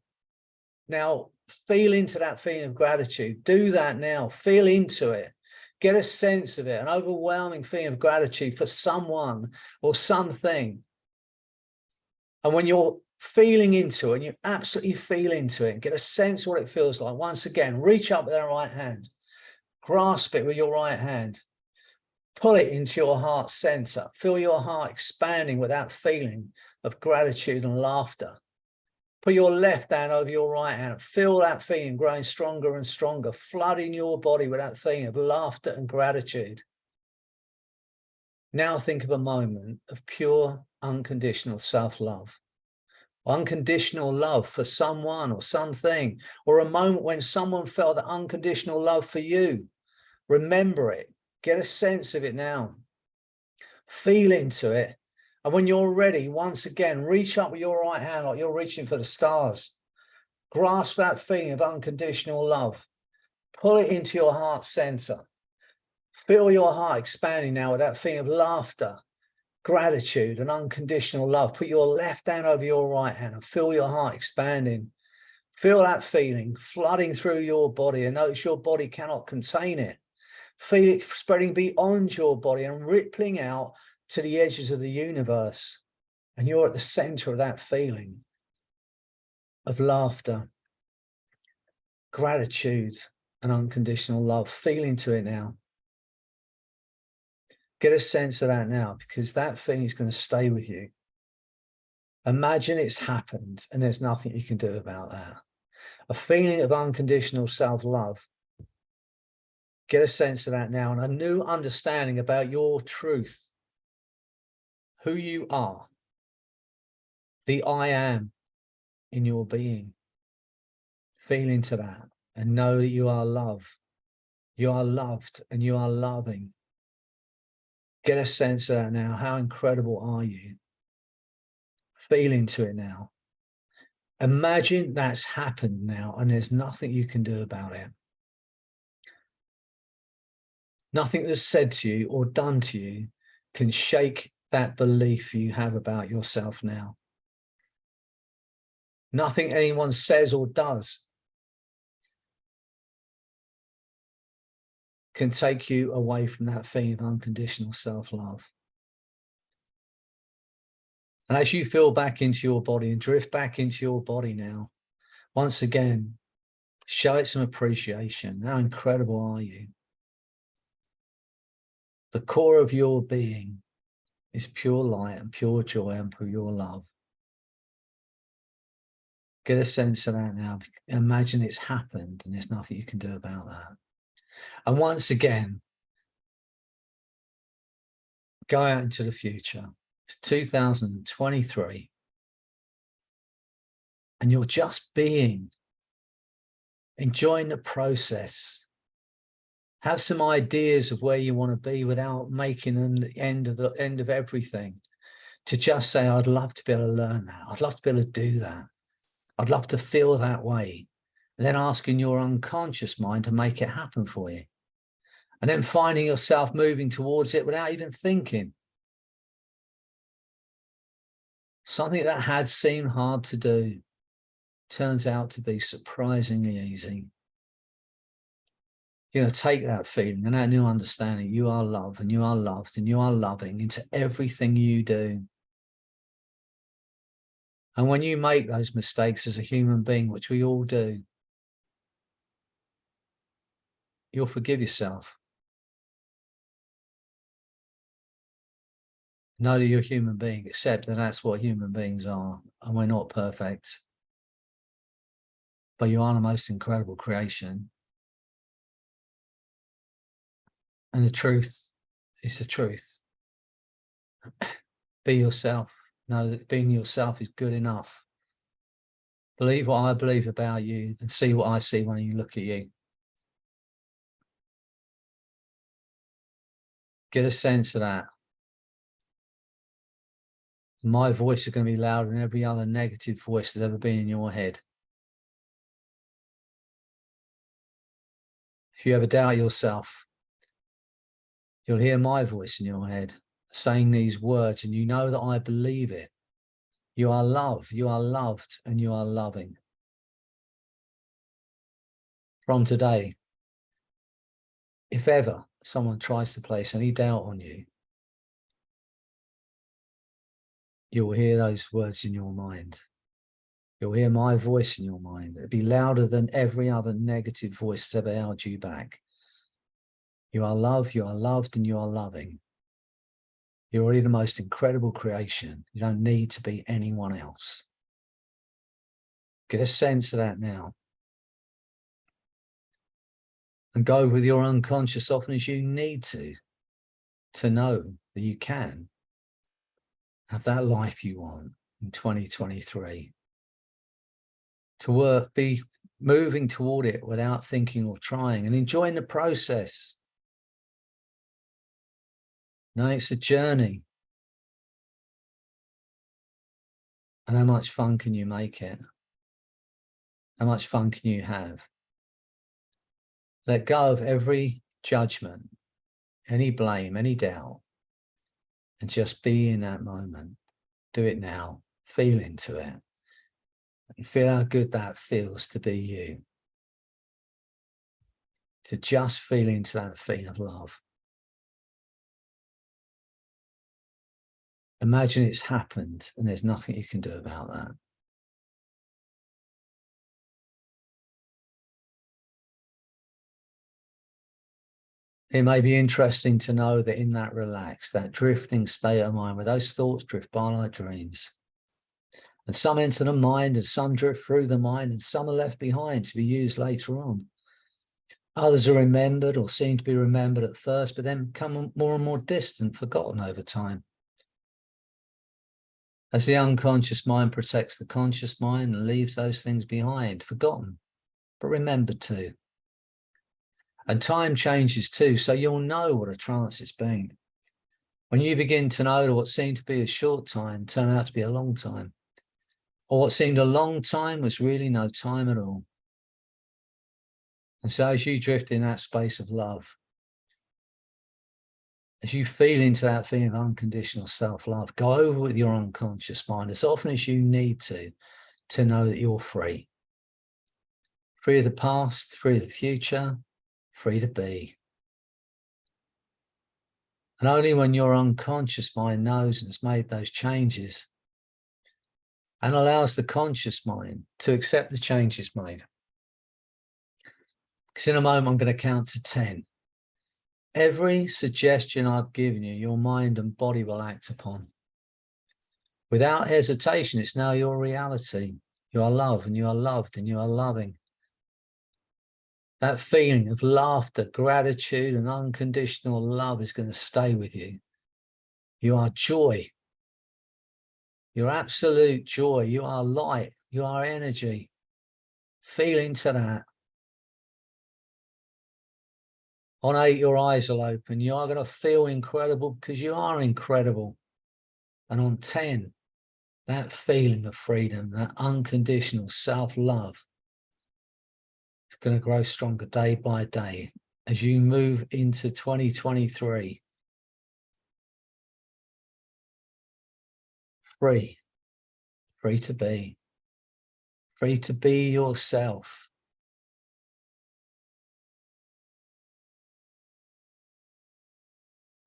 Now feel into that feeling of gratitude. Do that now. Feel into it. Get a sense of it, an overwhelming feeling of gratitude for someone or something. And when you're feeling into it, and you absolutely feel into it, and get a sense of what it feels like. Once again, reach up with that right hand. Grasp it with your right hand. Pull it into your heart center. Feel your heart expanding with that feeling of gratitude and laughter. Put your left hand over your right hand. Feel that feeling growing stronger and stronger, flooding your body with that feeling of laughter and gratitude. Now think of a moment of pure, unconditional self-love. Unconditional love for someone or something, or a moment when someone felt that unconditional love for you. Remember it. Get a sense of it now. Feel into it. And when you're ready, once again, reach up with your right hand like you're reaching for the stars. Grasp that feeling of unconditional love. Pull it into your heart center. Feel your heart expanding now with that feeling of laughter, gratitude, and unconditional love. Put your left hand over your right hand and feel your heart expanding. Feel that feeling flooding through your body, and notice your body cannot contain it. Feel it spreading beyond your body and rippling out to the edges of the universe. And you're at the center of that feeling of laughter, gratitude, and unconditional love. Feel into it now. Get a sense of that now, because that feeling is going to stay with you. Imagine it's happened and there's nothing you can do about that. A feeling of unconditional self-love. Get a sense of that now, and a new understanding about your truth, who you are, the I am in your being. Feel into that and know that you are love. You are loved and you are loving. Get a sense of that now. How incredible are you? Feel into it now. Imagine that's happened now and there's nothing you can do about it. Nothing that's said to you or done to you can shake that belief you have about yourself now. Nothing anyone says or does can take you away from that feeling of unconditional self-love. And as you feel back into your body and drift back into your body now, once again, show it some appreciation. How incredible are you? The core of your being is pure light and pure joy and pure love. Get a sense of that now. Imagine it's happened and there's nothing you can do about that. And once again, go out into the future. It's 2023. And you're just being. enjoying the process. Have some ideas of where you want to be without making them the end of everything. To just say, I'd love to be able to learn that. I'd love to be able to do that. I'd love to feel that way. And then asking your unconscious mind to make it happen for you. And then finding yourself moving towards it without even thinking. Something that had seemed hard to do turns out to be surprisingly easy. You're going to take that feeling and that new understanding, you are loved and you are loved and you are loving, into everything you do. And when you make those mistakes as a human being, which we all do, you'll forgive yourself. Know that you're a human being, accept that that's what human beings are, and we're not perfect. But you are the most incredible creation. And the truth is the truth. Be yourself. Know that being yourself is good enough. Believe what I believe about you and see what I see when you look at you. Get a sense of that. My voice is going to be louder than every other negative voice that's ever been in your head. If you ever doubt yourself, you'll hear my voice in your head saying these words, and you know that I believe it. You are loved, you are loved, and you are loving. From today, if ever someone tries to place any doubt on you, you'll hear those words in your mind. You'll hear my voice in your mind. It'll be louder than every other negative voice that's ever held you back. You are loved, you are loved, and you are loving. You're already the most incredible creation. You don't need to be anyone else. Get a sense of that now. And go with your unconscious often as you need to know that you can have that life you want in 2023. To work, be moving toward it without thinking or trying, and enjoying the process. No, it's a journey. And how much fun can you make it? How much fun can you have? Let go of every judgment, any blame, any doubt, and just be in that moment. Do it now. Feel into it. And feel how good that feels to be you. To just feel into that feeling of love. Imagine it's happened and there's nothing you can do about that. It may be interesting to know that in that relaxed, that drifting state of mind, where those thoughts drift by like dreams, and some enter the mind and some drift through the mind and some are left behind to be used later on. Others are remembered or seem to be remembered at first, but then become more and more distant, forgotten over time. As the unconscious mind protects the conscious mind and leaves those things behind, forgotten, but remembered too. And time changes too, so you'll know what a trance it's been. When you begin to know that what seemed to be a short time turned out to be a long time, or what seemed a long time was really no time at all. And so as you drift in that space of love, as you feel into that feeling of unconditional self-love, go over with your unconscious mind as often as you need to know that you're free. Free of the past, free of the future, free to be. And only when your unconscious mind knows and has made those changes and allows the conscious mind to accept the changes made. Because in a moment, I'm going to count to 10. Every suggestion I've given you, your mind and body will act upon. Without hesitation, it's now your reality. You are loved and you are loved and you are loving. That feeling of laughter, gratitude, and unconditional love is going to stay with you. You are joy. You're absolute joy. You are light. You are energy. Feel into that. On 8, your eyes will open. You are going to feel incredible because you are incredible. And on 10, that feeling of freedom, that unconditional self-love is going to grow stronger day by day as you move into 2023. Free to be. Free to be yourself.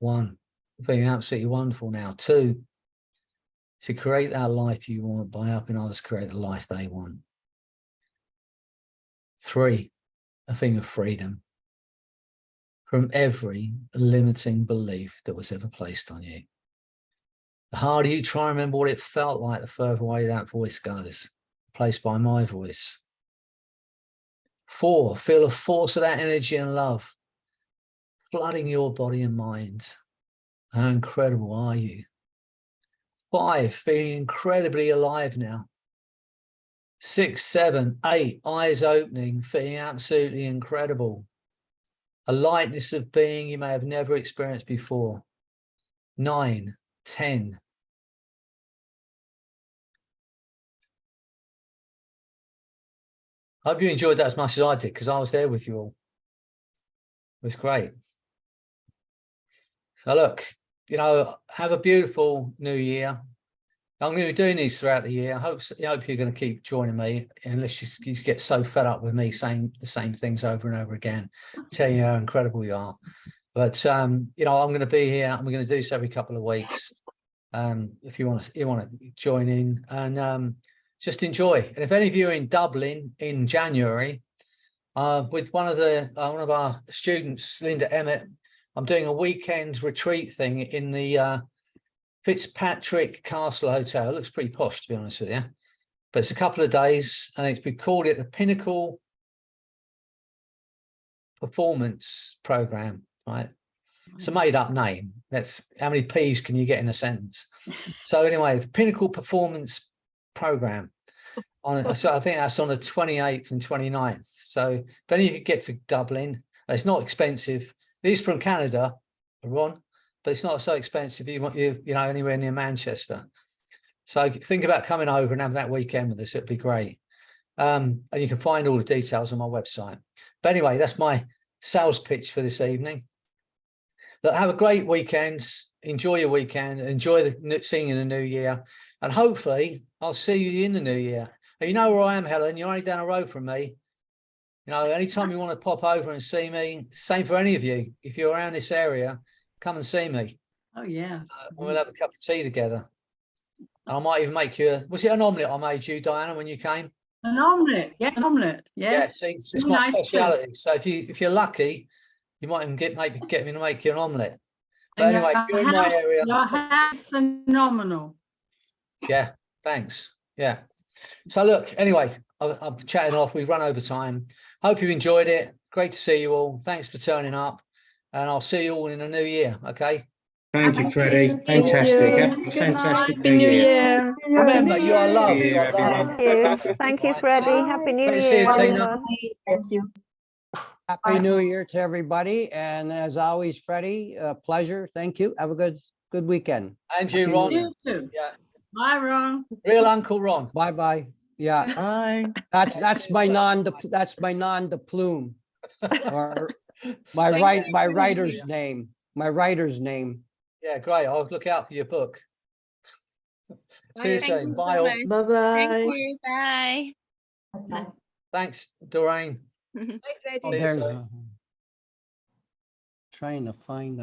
One, feeling absolutely wonderful now. 2, to create that life you want by helping others create the life they want. 3, a feeling of freedom from every limiting belief that was ever placed on you. The harder you try and remember what it felt like, the further away that voice goes, placed by my voice. 4, feel the force of that energy and love flooding your body and mind. How incredible are you? 5, feeling incredibly alive now. 6, 7, 8, eyes opening, feeling absolutely incredible. A lightness of being you may have never experienced before. 9, 10. I hope you enjoyed that as much as I did, because I was there with you all. It was great. So look, you know, have a beautiful new year. I'm going to be doing these throughout the year. I hope you're going to keep joining me, unless you get so fed up with me saying the same things over and over again, telling you how incredible you are. But you know, I'm going to be here. I'm going to do this every couple of weeks. If you want to join in and just enjoy. And if any of you are in Dublin in January, with one of our students, Linda Emmett, I'm doing a weekend retreat thing in the Fitzpatrick Castle Hotel. It looks pretty posh, to be honest with you, but it's a couple of days, and we called it the Pinnacle Performance Program. Right, it's a made-up name. That's how many P's can you get in a sentence? So anyway, the Pinnacle Performance Program. So I think that's on the 28th and 29th. So if any of you get to Dublin, it's not expensive. It is from Canada, Ron, but it's not so expensive. You know, anywhere near Manchester. So think about coming over and having that weekend with us. It'd be great. And you can find all the details on my website. But anyway, that's my sales pitch for this evening. But have a great weekend. Enjoy your weekend. Enjoy seeing you in the new year. And hopefully I'll see you in the new year. And you know where I am, Helen. You're only down the road from me. You know, anytime you want to pop over and see me, same for any of you. If you're around this area, come and see me. Oh, yeah. We'll have a cup of tea together. And I might even make you was it an omelette I made you, Diana, when you came? An omelette. Yeah, an omelette. Yes. Yeah, see, it's my speciality. So if you're lucky, you might even get me to make you an omelette. But anyway, you're in my area. Your house phenomenal. Yeah, thanks. Yeah. So look, anyway, I'm chatting off. We've run over time. Hope you enjoyed it. Great to see you all. Thanks for turning up. And I'll see you all in the new year. Okay. Thank you, Freddie. Fantastic. Have a fantastic new year. Remember, you are loved. You are loved. Thank you, Freddie. Happy New Great to see Year. you, Tina. everyone. Thank you. Happy New Year to everybody. And as always, Freddie, a pleasure. Thank you. Have a good weekend. And you, Happy Ron. New Year. You too. Yeah. Bye, Ron. Real Uncle Ron. Bye-bye. Yeah. Bye. That's my non de plume. Or my writer's name. My writer's name. Yeah, great. I'll look out for your book. See you soon. Bye all. Bye-bye. Thank you. Bye. Thanks, Doreen. Oh, See you there's soon. trying to find